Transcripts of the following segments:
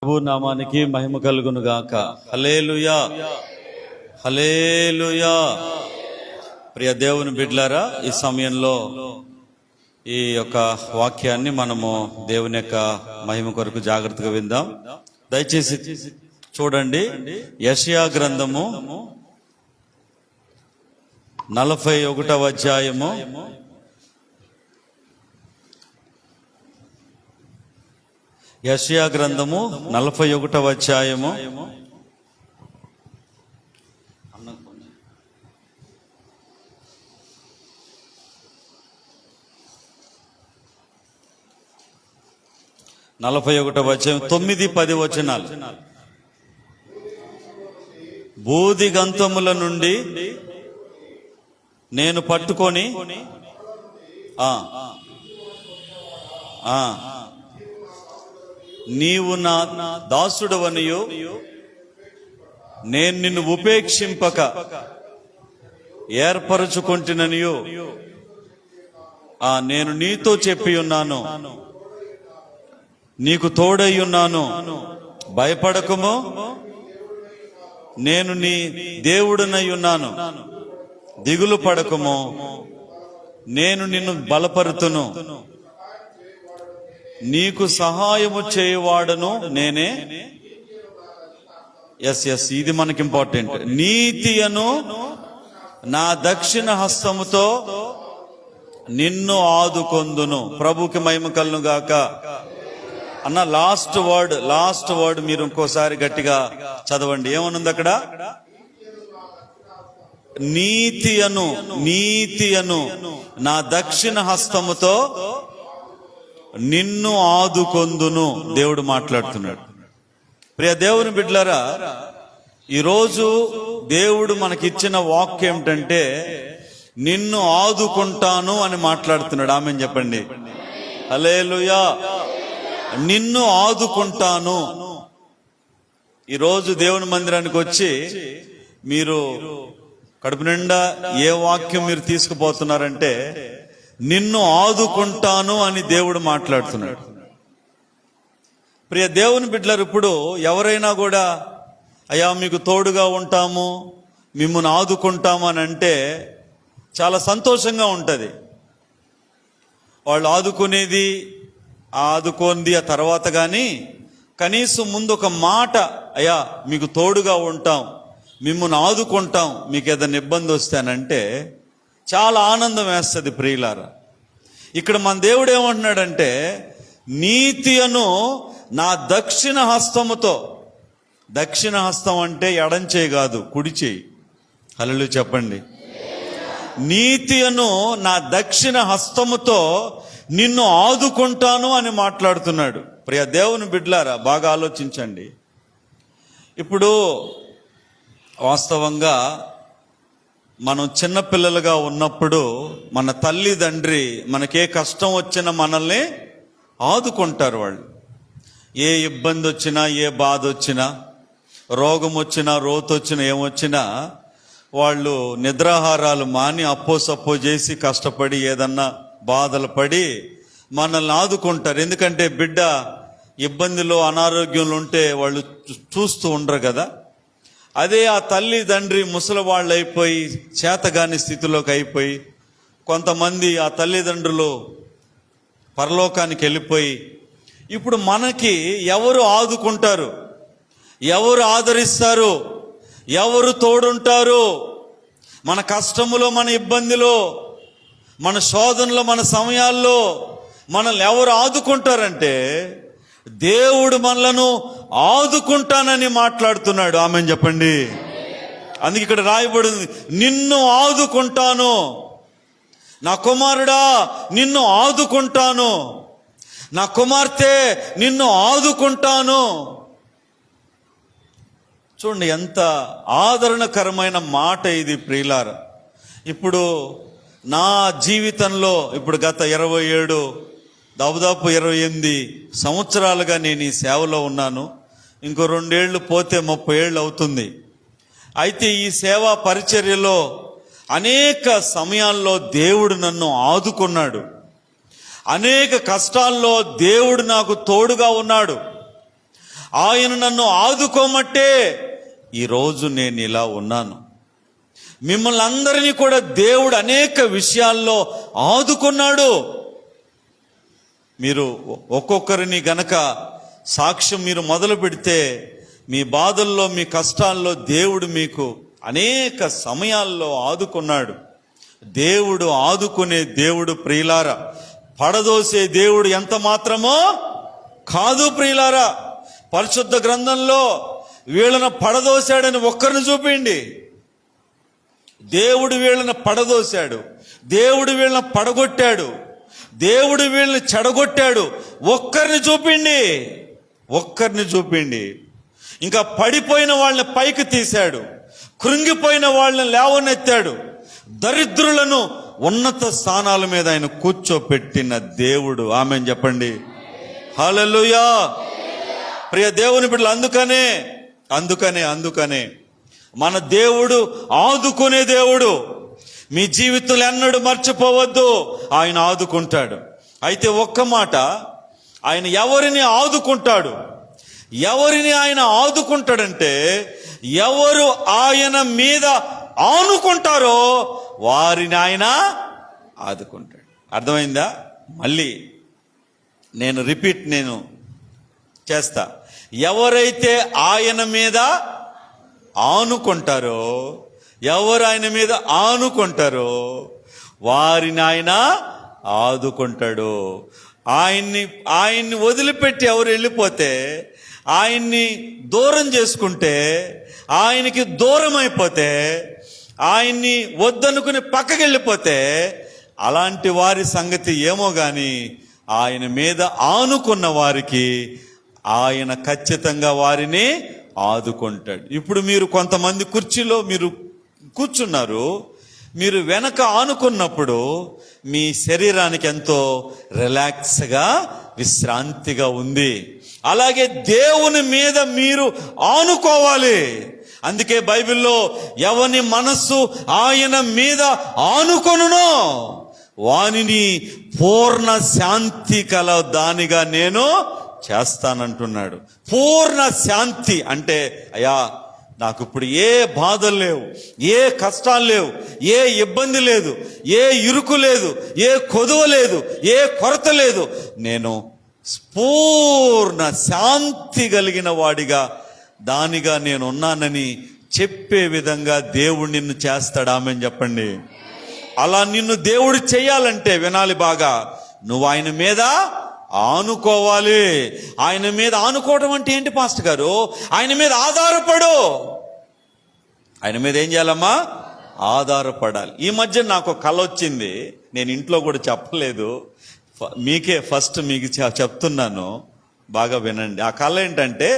ప్రభు నామానికి మహిమ కలుగును గాక. హల్లెలూయా, హల్లెలూయా. ప్రియ దేవుని బిడ్డలారా, ఈ సమయంలో ఈ యొక్క వాక్యాన్ని మనము దేవుని యొక్క మహిమ కొరకు జాగ్రత్తగా విందాం. దయచేసి చూడండి, యెషయా గ్రంథము 41వ అధ్యాయము 41వ అధ్యాయము 9-10 వచనాలు. బూది గంతముల నుండి నేను పట్టుకొని నీవు నా దాసుడవనియు నేను నిన్ను ఉపేక్షింపక ఏర్పరచుకొంటిననియు నేను నీతో చెప్పి ఉన్నాను, నీకు తోడై ఉన్నాను, భయపడకుము, నేను నీ దేవుడనై ఉన్నాను, దిగులు పడకుము, నేను నిన్ను బలపరుతును, నీకు సహాయము చేయవాడను నేనే. ఇది మనకి ఇంపార్టెంట్. నీతి అను నా దక్షిణ హస్తముతో నిన్ను ఆదుకొందును. ప్రభుకి మహిమ కలుగును గాక. అన్న లాస్ట్ వర్డ్ మీరు ఇంకోసారి గట్టిగా చదవండి. ఏమనుంది అక్కడ? నీతి అను నా దక్షిణ హస్తముతో నిన్ను ఆదుకొందును. దేవుడు మాట్లాడుతున్నాడు. ప్రియ దేవుని బిడ్డలారా, ఈరోజు దేవుడు మనకిచ్చిన వాక్యం ఏమిటంటే నిన్ను ఆదుకుంటాను అని మాట్లాడుతున్నాడు. ఆమేన్ చెప్పండి. హల్లెలూయా. నిన్ను ఆదుకుంటాను. ఈరోజు దేవుని మందిరానికి వచ్చి మీరు కడుపు నిండా ఏ వాక్యం మీరు తీసుకుపోతున్నారంటే నిన్ను ఆదుకుంటాను అని దేవుడు మాట్లాడుతున్నాడు. ప్రియ దేవుని బిడ్డలారు, ఇప్పుడు ఎవరైనా కూడా అయ్యా మీకు తోడుగా ఉంటాము, మిమ్మల్ని ఆదుకుంటాము అని అంటే చాలా సంతోషంగా ఉంటుంది. వాళ్ళు ఆదుకోంది ఆ తర్వాత కానీ కనీసం ముందు ఒక మాట, అయ్యా మీకు తోడుగా ఉంటాం, మిమ్మల్ని ఆదుకుంటాం, మీకు ఏదైనా ఇబ్బంది వస్తానంటే చాలా ఆనందం వేస్తుంది. ప్రియులారా, ఇక్కడ మన దేవుడు ఏమంటున్నాడంటే నీతి అను నా దక్షిణ హస్తముతో. దక్షిణ హస్తం అంటే ఎడం చేయి కాదు, కుడి చేయి. హల్లెలూయా చెప్పండి. నీతి అను నా దక్షిణ హస్తముతో నిన్ను ఆదుకుంటాను అని మాట్లాడుతున్నాడు. ప్రియ దేవుని బిడ్డలారా, బాగా ఆలోచించండి. ఇప్పుడు వాస్తవంగా మనం చిన్నపిల్లలుగా ఉన్నప్పుడు మన తల్లిదండ్రి మనకే కష్టం వచ్చినా మనల్ని ఆదుకుంటారు. వాళ్ళు ఏ ఇబ్బంది వచ్చినా, ఏ బాధ వచ్చినా, రోగం వచ్చినా, రోత వచ్చినా, ఏమొచ్చినా వాళ్ళు నిద్రాహారాలు మాని అప్పో చేసి కష్టపడి ఏదన్నా బాధలు పడి మనల్ని ఆదుకుంటారు. ఎందుకంటే బిడ్డ ఇబ్బందిలో అనారోగ్యంలో ఉంటే వాళ్ళు చూస్తూ ఉండరు కదా. అదే ఆ తల్లిదండ్రి ముసలివాళ్ళు అయిపోయి చేతగాని స్థితిలోకి అయిపోయి కొంతమంది ఆ తల్లిదండ్రులు పరలోకానికి వెళ్ళిపోయి ఇప్పుడు మనకి ఎవరు ఆదుకుంటారు, ఎవరు ఆదరిస్తారు, ఎవరు తోడుంటారు? మన కష్టములో, మన ఇబ్బందిలో, మన శోధనలో, మన సమయాల్లో మనల్ని ఎవరు ఆదుకుంటారంటే దేవుడు మనలను ఆదుకుంటానని మాట్లాడుతున్నాడు. ఆమేన్ చెప్పండి. అందుకే ఇక్కడ రాయబడింది, నిన్ను ఆదుకుంటాను, నా కుమారుడా నిన్ను ఆదుకుంటాను, నా కుమార్తె నిన్ను ఆదుకుంటాను. చూడండి ఎంత ఆదరణకరమైన మాట ఇది ప్రియులారా. ఇప్పుడు నా జీవితంలో ఇప్పుడు గత 27 దాదాపు 28 సంవత్సరాలుగా నేను ఈ సేవలో ఉన్నాను. ఇంకో 2 ఏళ్ళు పోతే 30 ఏళ్ళు అవుతుంది. అయితే ఈ సేవా పరిచర్యలో అనేక సమయాల్లో దేవుడు నన్ను ఆదుకున్నాడు. అనేక కష్టాల్లో దేవుడు నాకు తోడుగా ఉన్నాడు. ఆయన నన్ను ఆదుకోమట్టే ఈరోజు నేను ఇలా ఉన్నాను. మిమ్మల్ని అందరినీ కూడా దేవుడు అనేక విషయాల్లో ఆదుకున్నాడు. మీరు ఒక్కొక్కరిని గనక సాక్ష్యం మీరు మొదలు పెడితే, మీ బాధల్లో మీ కష్టాల్లో దేవుడు మీకు అనేక సమయాల్లో ఆదుకున్నాడు. దేవుడు ఆదుకునే దేవుడు ప్రియులారా, పడదోసే దేవుడు ఎంత మాత్రమో కాదు ప్రియులారా. పరిశుద్ధ గ్రంథంలో వీళ్ళను పడదోశాడని ఒక్కరిని చూపిండి. దేవుడు వీళ్ళని పడదోశాడు, దేవుడు వీళ్ళని పడగొట్టాడు, దేవుడు వీళ్ళని చెడగొట్టాడు. ఒక్కరిని చూపిండి, ఒక్కరిని చూపిండి. ఇంకా పడిపోయిన వాళ్ళని పైకి తీశాడు, కృంగిపోయిన వాళ్ళని లేవనెత్తాడు, దరిద్రులను ఉన్నత స్థానాల మీద ఆయన కూర్చోపెట్టిన దేవుడు. ఆమేన్ చెప్పండి. హల్లెలూయా. ప్రియ దేవుని బిడ్డలు, అందుకనే మన దేవుడు ఆదుకునే దేవుడు. మీ జీవితంలో ఎన్నడూ మర్చిపోవద్దు, ఆయన ఆదుకుంటాడు. అయితే ఒక్క మాట, ఆయన ఎవరిని ఆదుకుంటాడు? ఎవరిని ఆయన ఆదుకుంటాడంటే, ఎవరు ఆయన మీద ఆనుకుంటారో వారిని ఆయన ఆదుకుంటాడు. అర్థమైందా? మళ్ళీ నేను చేస్తా. ఎవరైతే ఆయన మీద ఆనుకుంటారో, ఎవరు ఆయన మీద ఆనుకుంటారో వారిని ఆయన ఆదుకుంటాడు. ఆయన్ని వదిలిపెట్టి ఎవరు వెళ్ళిపోతే, ఆయన్ని దూరం చేసుకుంటే, ఆయనకి దూరం అయిపోతే, ఆయన్ని వద్దనుకుని పక్కకి వెళ్ళిపోతే, అలాంటి వారి సంగతి ఏమో కానీ ఆయన మీద ఆనుకున్న వారికి ఆయన ఖచ్చితంగా వారిని ఆదుకుంటాడు. ఇప్పుడు మీరు కొంతమంది కుర్చీలో మీరు కూర్చున్నారు, మీరు వెనక ఆనుకున్నప్పుడు మీ శరీరానికి ఎంతో రిలాక్స్గా విశ్రాంతిగా ఉంది. అలాగే దేవుని మీద మీరు ఆనుకోవాలి. అందుకే బైబిల్లో ఎవని మనస్సు ఆయన మీద ఆనుకొనునో వానిని పూర్ణ శాంతి కల దానిగా నేను చేస్తానంటున్నాడు. పూర్ణ శాంతి అంటే, అయ్యా నాకు ఇప్పుడు ఏ బాధలు లేవు, ఏ కష్టాలు లేవు, ఏ ఇబ్బంది లేదు, ఏ ఇరుకు లేదు, ఏ కొదువ లేదు, ఏ కొరత లేదు, నేను పూర్ణ శాంతి కలిగిన వాడిగా దానిగా నేను ఉన్నానని చెప్పే విధంగా దేవుడు నిన్ను చేస్తాడు. ఆమేన్ చెప్పండి. అలా నిన్ను దేవుడు చేయాలంటే వినాలి బాగా, నువ్వు ఆయన మీద ఆనుకోవాలి. ఆయన మీద ఆనుకోవడం అంటే ఏంటి పాస్టర్ గారు? ఆయన మీద ఆధారపడు. ఆయన మీద ఏం చేయాలమ్మా? ఆధారపడాలి. ఈ మధ్య నాకు కల వచ్చింది, నేను ఇంట్లో కూడా చెప్పలేదు, మీకే ఫస్ట్ మీకు చెప్తున్నాను, బాగా వినండి. ఆ కళ ఏంటంటే,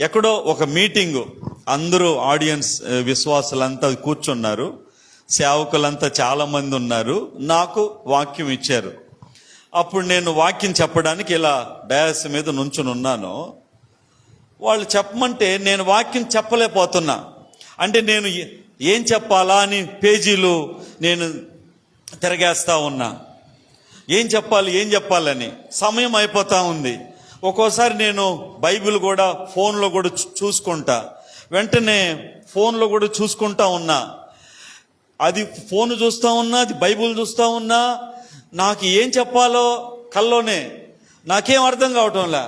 ఎక్కడో ఒక మీటింగు, అందరూ ఆడియన్స్ విశ్వాసులంతా కూర్చున్నారు, సేవకులంతా చాలా మంది ఉన్నారు, నాకు వాక్యం ఇచ్చారు. అప్పుడు నేను వాక్యం చెప్పడానికి ఇలా డయాస్ మీద నుంచుని ఉన్నాను. వాళ్ళు చెప్పమంటే నేను వాక్యం చెప్పలేకపోతున్నా. అంటే నేను ఏం చెప్పాలా అని పేజీలు నేను తిరగేస్తా ఉన్నా. ఏం చెప్పాలని సమయం అయిపోతా ఉంది. ఒక్కోసారి నేను బైబిల్ కూడా ఫోన్లో కూడా చూసుకుంటా, వెంటనే ఫోన్లో కూడా చూసుకుంటా ఉన్నా. అది ఫోన్ చూస్తూ ఉన్నా, అది బైబిల్ చూస్తూ ఉన్నా, నాకు ఏం చెప్పాలో కల్లోనే నాకేం అర్థం కావటంలా.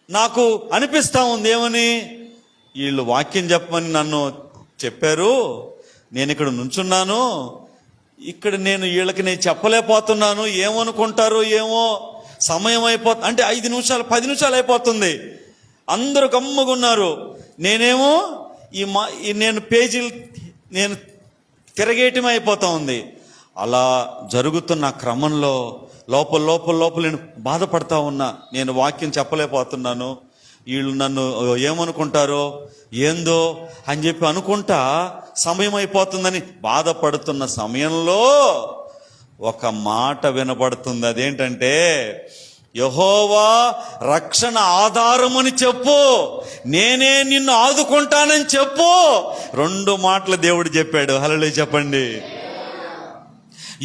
నాకు అనిపిస్తూ ఉంది, ఏమని, వీళ్ళు వాక్యం చెప్పమని నన్ను చెప్పారు, నేను ఇక్కడ నుంచున్నాను, ఇక్కడ నేను వీళ్ళకి నేను చెప్పలేకపోతున్నాను, ఏమనుకుంటారో ఏమో, సమయం అయిపోతుంది అంటే 5 నిమిషాలు 10 నిమిషాలు అయిపోతుంది, అందరూ గమ్మగున్నారు, నేనేమో నేను పేజీలు నేను తిరగేయటం అయిపోతా ఉంది. అలా జరుగుతున్న క్రమంలో లోపల నేను బాధపడతా ఉన్నా. నేను వాక్యం చెప్పలేకపోతున్నాను, వీళ్ళు నన్ను ఏమనుకుంటారో ఏందో అని చెప్పి అనుకుంటా సమయం అయిపోతుందని బాధపడుతున్న సమయంలో ఒక మాట వినపడుతుంది. అదేంటంటే, యెహోవా రక్షణ ఆధారమని చెప్పు, నేనే నిన్ను ఆదుకుంటానని చెప్పు. 2 మాటలు దేవుడు చెప్పాడు. హల్లెలూయా చెప్పండి.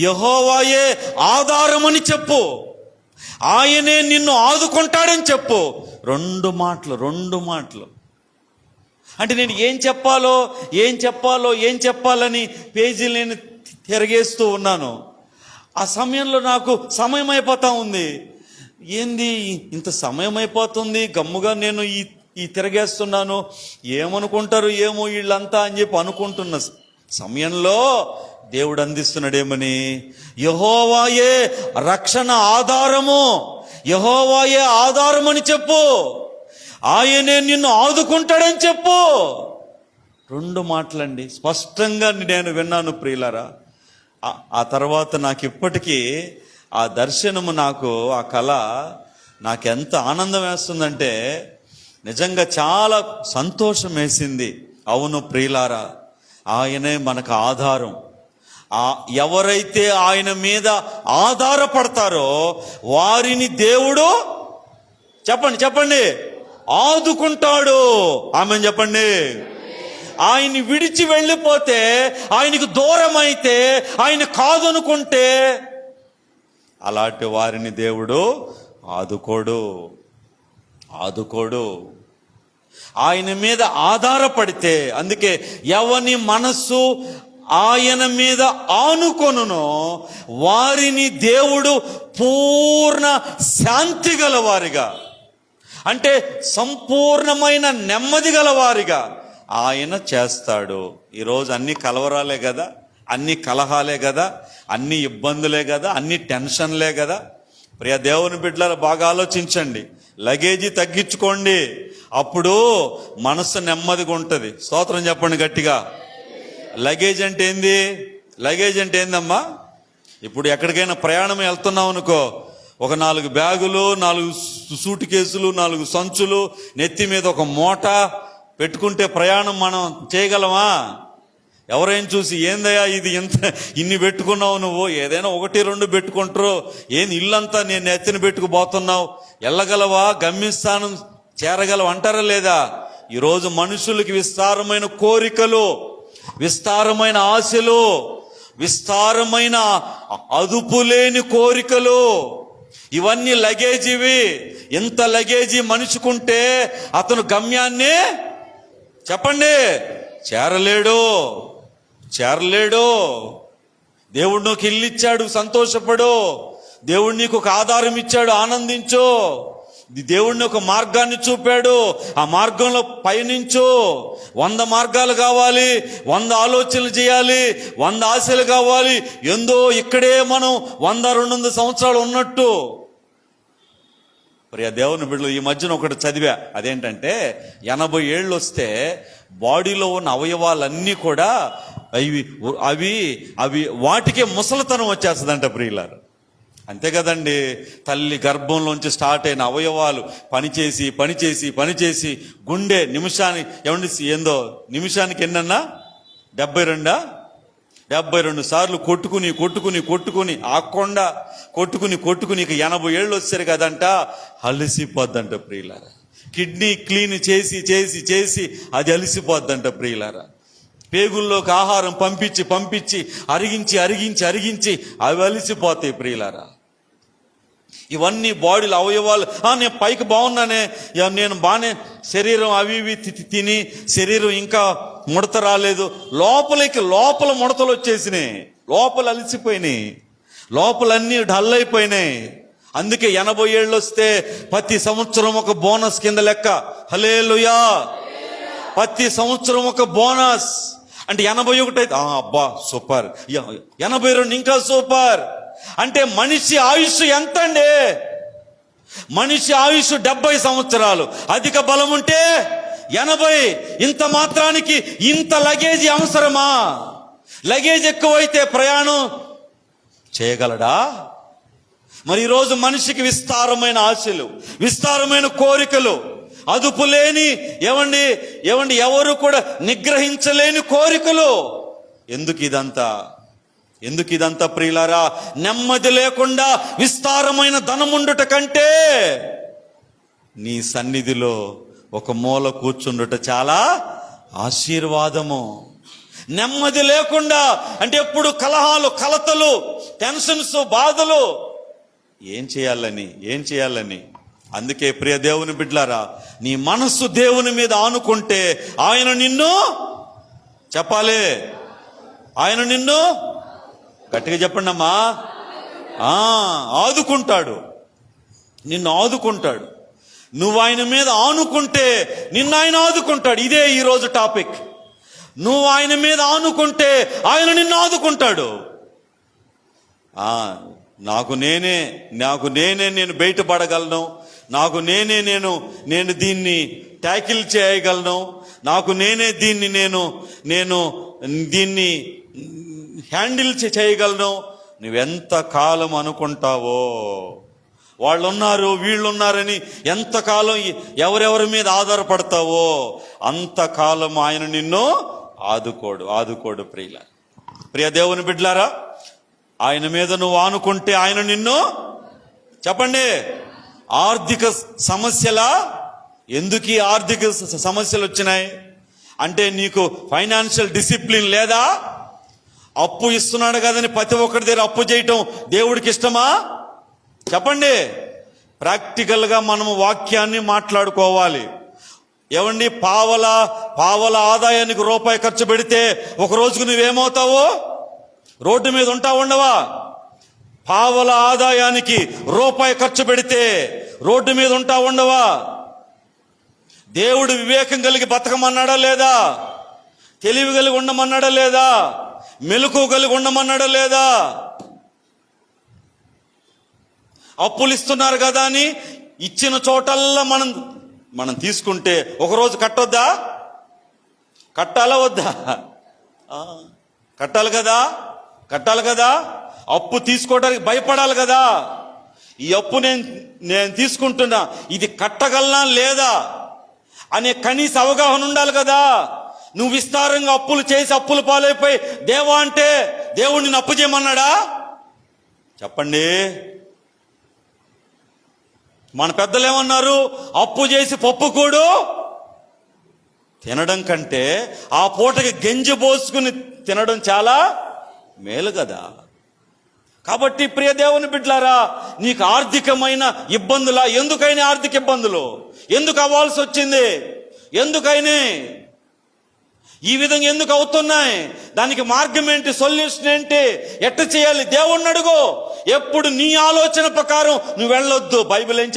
యెహోవాయే ఆధారమని చెప్పు, ఆయనే నిన్ను ఆదుకుంటాడని చెప్పు. రెండు మాటలు. అంటే నేను ఏం చెప్పాలని పేజీలు నేను తిరగేస్తూ ఉన్నాను. ఆ సమయంలో నాకు సమయం అయిపోతా ఉంది. ఏంది ఇంత సమయం అయిపోతుంది, గమ్ముగా నేను ఈ తిరగేస్తున్నాను, ఏమనుకుంటారు ఏమో వీళ్ళంతా అని చెప్పి అనుకుంటున్న సమయంలో దేవుడు అందిస్తున్నాడేమని, యెహోవాయే రక్షణ ఆధారము, యెహోవాయే ఆధారమని చెప్పు, ఆయనే నిన్ను ఆదుకుంటాడని చెప్పు. రెండు మాటలండి, స్పష్టంగా నేను విన్నాను ప్రియులారా. ఆ తర్వాత నాకు ఇప్పటికీ ఆ దర్శనము, ఆ కళ నాకు ఎంత ఆనందం వేస్తుందంటే నిజంగా చాలా సంతోషం వేసింది. అవును ప్రియులారా, ఆయనే మనకు ఆధారం. ఎవరైతే ఆయన మీద ఆధారపడతారో వారిని దేవుడు చెప్పండి ఆదుకుంటాడు. ఆమెను చెప్పండి. ఆయన్ని విడిచి వెళ్ళిపోతే, ఆయనకు దూరం అయితే, ఆయన కాదనుకుంటే అలాంటి వారిని దేవుడు ఆదుకోడు. ఆయన మీద ఆధారపడితే, అందుకే ఎవని మనస్సు ఆయన మీద ఆనుకొనునో వారిని దేవుడు పూర్ణ శాంతి గలవారిగా, అంటే సంపూర్ణమైన నెమ్మది గలవారిగా ఆయన చేస్తాడు. ఈరోజు అన్ని కలవరాలే కదా, అన్ని కలహాలే కదా, అన్ని ఇబ్బందులే కదా, అన్ని టెన్షన్లే కదా. ప్రియ దేవుని బిడ్డలారా, బాగా ఆలోచించండి. లగేజీ తగ్గించుకోండి, అప్పుడు మనసు నెమ్మదిగా ఉంటుంది. స్తోత్రం చెప్పండి గట్టిగా. లగేజ్ అంటే ఏందమ్మా? ఇప్పుడు ఎక్కడికైనా ప్రయాణం వెళ్తున్నాం అనుకో, ఒక 4 బ్యాగులు, 4 సూట్ కేసులు, 4 సంచులు, నెత్తి మీద ఒక మూట పెట్టుకుంటే ప్రయాణం మనం చేయగలమా? ఎవరైనా చూసి ఏందయ్యా ఇది ఇన్ని పెట్టుకున్నావు నువ్వు, ఏదైనా 1-2 పెట్టుకుంటారు, ఏంది ఇల్లంతా నేను నెత్తిన పెట్టుకుపోతున్నావు, వెళ్ళగలవా, గమ్యస్థానం చేరగలవు అంటారా లేదా? ఈరోజు మనుషులకి విస్తారమైన కోరికలు, విస్తారమైన ఆశలు, విస్తారమైన అదుపులేని కోరికలు, ఇవన్నీ లగేజీవి. ఎంత లగేజీ మనిషికుంటే అతను గమ్యాన్ని చెప్పండి చేరలేడు. దేవుడు నీకు ఇల్లు ఇచ్చాడు, సంతోషపడు. దేవుడు నీకు ఒక ఆధారం ఇచ్చాడు, ఆనందించు. దేవుడిని ఒక మార్గాన్ని చూపాడు, ఆ మార్గంలో పయనించు. 100 మార్గాలు కావాలి, 100 ఆలోచనలు చేయాలి, 100 ఆశలు కావాలి. ఎందో ఇక్కడే మనం 100-200 సంవత్సరాలు ఉన్నట్టు. ప్రియ దేవుని బిడ్డలు, ఈ మధ్యన ఒకటి చదివా. అదేంటంటే 80 ఏళ్ళు వస్తే బాడీలో ఉన్న అవయవాలన్నీ కూడా అవి వాటికే ముసలితనం వచ్చేస్తుందంట ప్రియులారు. అంతే కదండి, తల్లి గర్భంలోంచి స్టార్ట్ అయిన అవయవాలు పనిచేసి గుండె నిమిషానికి ఎన్నన్నా 72 సార్లు కొట్టుకుని ఆకుండా కొట్టుకుని ఇక 80 ఏళ్ళు వచ్చారు కదంట, అలసిపోద్దంట ప్రియులారా. కిడ్నీ క్లీన్ చేసి అది అలసిపోద్దంట ప్రియులారా. పేగుల్లోకి ఆహారం పంపించి అరిగించి అవి అలసిపోతాయి ప్రియులారా. ఇవన్నీ బాడీలో అవయవాలు. నేను పైకి బాగున్నానే, నేను బాగానే శరీరం అవి తిని శరీరం ఇంకా ముడత రాలేదు, లోపల ముడతలు వచ్చేసినాయి, లోపల అలసిపోయినాయి, లోపలన్నీ డల్ అయిపోయినాయి. అందుకే 80 ఏళ్ళు వస్తే ప్రతి సంవత్సరం ఒక బోనస్ కింద లెక్క. హల్లెలూయా. ప్రతి సంవత్సరం ఒక బోనస్. అంటే 81 అయితే అబ్బా సూపర్, 82 ఇంకా సూపర్. అంటే మనిషి ఆయుష్ ఎంత అండి? మనిషి ఆయుష్ 70 సంవత్సరాలు, అధిక బలం ఉంటే 80. ఇంత మాత్రానికి ఇంత లగేజీ అవసరమా? లగేజ్ ఎక్కువైతే ప్రయాణం చేయగలడా? మరి ఈరోజు మనిషికి విస్తారమైన ఆశలు, విస్తారమైన కోరికలు, అదుపులేని ఏమండి ఎవరు కూడా నిగ్రహించలేని కోరికలు. ఎందుకు ఇదంతా ప్రియులారా? నెమ్మది లేకుండా విస్తారమైన ధనముండుట కంటే నీ సన్నిధిలో ఒక మూల కూర్చుండుట చాలా ఆశీర్వాదము. నెమ్మది లేకుండా అంటే ఎప్పుడు కలహాలు, కలతలు, టెన్షన్స్, బాధలు. ఏం చేయాలని అందుకే ప్రియ దేవుని బిడ్డలారా, నీ మనస్సు దేవుని మీద ఆనుకుంటే ఆయన నిన్ను చెప్పాలి, ఆయన నిన్ను గట్టిగా చెప్పండి అమ్మా, ఆదుకుంటాడు, నిన్ను ఆదుకుంటాడు. నువ్వు ఆయన మీద ఆనుకుంటే నిన్ను ఆయన ఆదుకుంటాడు. ఇదే ఈరోజు టాపిక్. నువ్వు ఆయన మీద ఆనుకుంటే ఆయన నిన్ను ఆదుకుంటాడు. నాకు నేనే నేను బయటపడగలను, నాకు నేనే నేను దీన్ని ట్యాకిల్ చేయగలను, నాకు నేనే దీన్ని నేను దీన్ని హ్యాండిల్ చేయగలను. నువ్వెంత కాలం అనుకుంటావో, వాళ్ళున్నారు వీళ్ళున్నారని ఎంతకాలం ఎవరెవరి మీద ఆధారపడతావో అంతకాలం ఆయన నిన్ను ఆదుకోడు. ప్రియ దేవుని బిడ్డలారా, ఆయన మీద నువ్వు ఆనుకుంటే ఆయన నిన్ను చెప్పండి. ఆర్థిక సమస్యలా? ఎందుకు ఈ ఆర్థిక సమస్యలు వచ్చినాయి అంటే నీకు ఫైనాన్షియల్ డిసిప్లిన్ లేదా? అప్పు ఇస్తున్నాడు కదని ప్రతి ఒక్కరి దగ్గర అప్పు చేయటం దేవుడికి ఇష్టమా? చెప్పండి. ప్రాక్టికల్గా మనము వాక్యాన్ని మాట్లాడుకోవాలి. ఏమండి, పావల ఆదాయానికి రూపాయి ఖర్చు పెడితే ఒక రోజుకు నువ్వేమవుతావో? రోడ్డు మీద ఉండవా? పావల ఆదాయానికి రూపాయి ఖర్చు పెడితే రోడ్డు మీద ఉండవా? దేవుడు వివేకం కలిగి బతకమన్నాడా లేదా? తెలివి కలిగి ఉండమన్నాడా లేదా? మెలకు కలిగి ఉండమన్నాడా లేదా? అప్పులు ఇస్తున్నారు కదా అని ఇచ్చిన చోటల్లా మనం తీసుకుంటే ఒకరోజు కట్టొద్దా? కట్టాలా వద్దా? కట్టాలి కదా. అప్పు తీసుకోవడానికి భయపడాలి కదా. ఈ అప్పు నేను తీసుకుంటున్నా, ఇది కట్టగలనా లేదా అనే కనీస అవగాహన ఉండాలి కదా. నువ్వు విస్తారంగా అప్పులు చేసి అప్పులు పాలైపోయి దేవా అంటే దేవుడిని అప్పు చేయమన్నాడా? చెప్పండి. మన పెద్దలు ఏమన్నారు? అప్పు చేసి పప్పుకూడు తినడం కంటే ఆ పూటకి గంజి పోసుకుని తినడం చాలా మేలు కదా. కాబట్టి ప్రియ దేవుని బిడ్డలారా, నీకు ఆర్థికమైన ఇబ్బందులా? ఎందుకైనా ఆర్థిక ఇబ్బందులు ఎందుకు అవ్వాల్సి వచ్చింది? ఎందుకైనా ఈ విధంగా ఎందుకు అవుతున్నాయి? దానికి మార్గం ఏంటి? సొల్యూషన్ ఏంటి? ఎట్ట చేయాలి? దేవుణ్ణి అడుగు. ఎప్పుడు నీ ఆలోచన ప్రకారం నువ్వు వెళ్ళొద్దు. బైబిల్ ఏం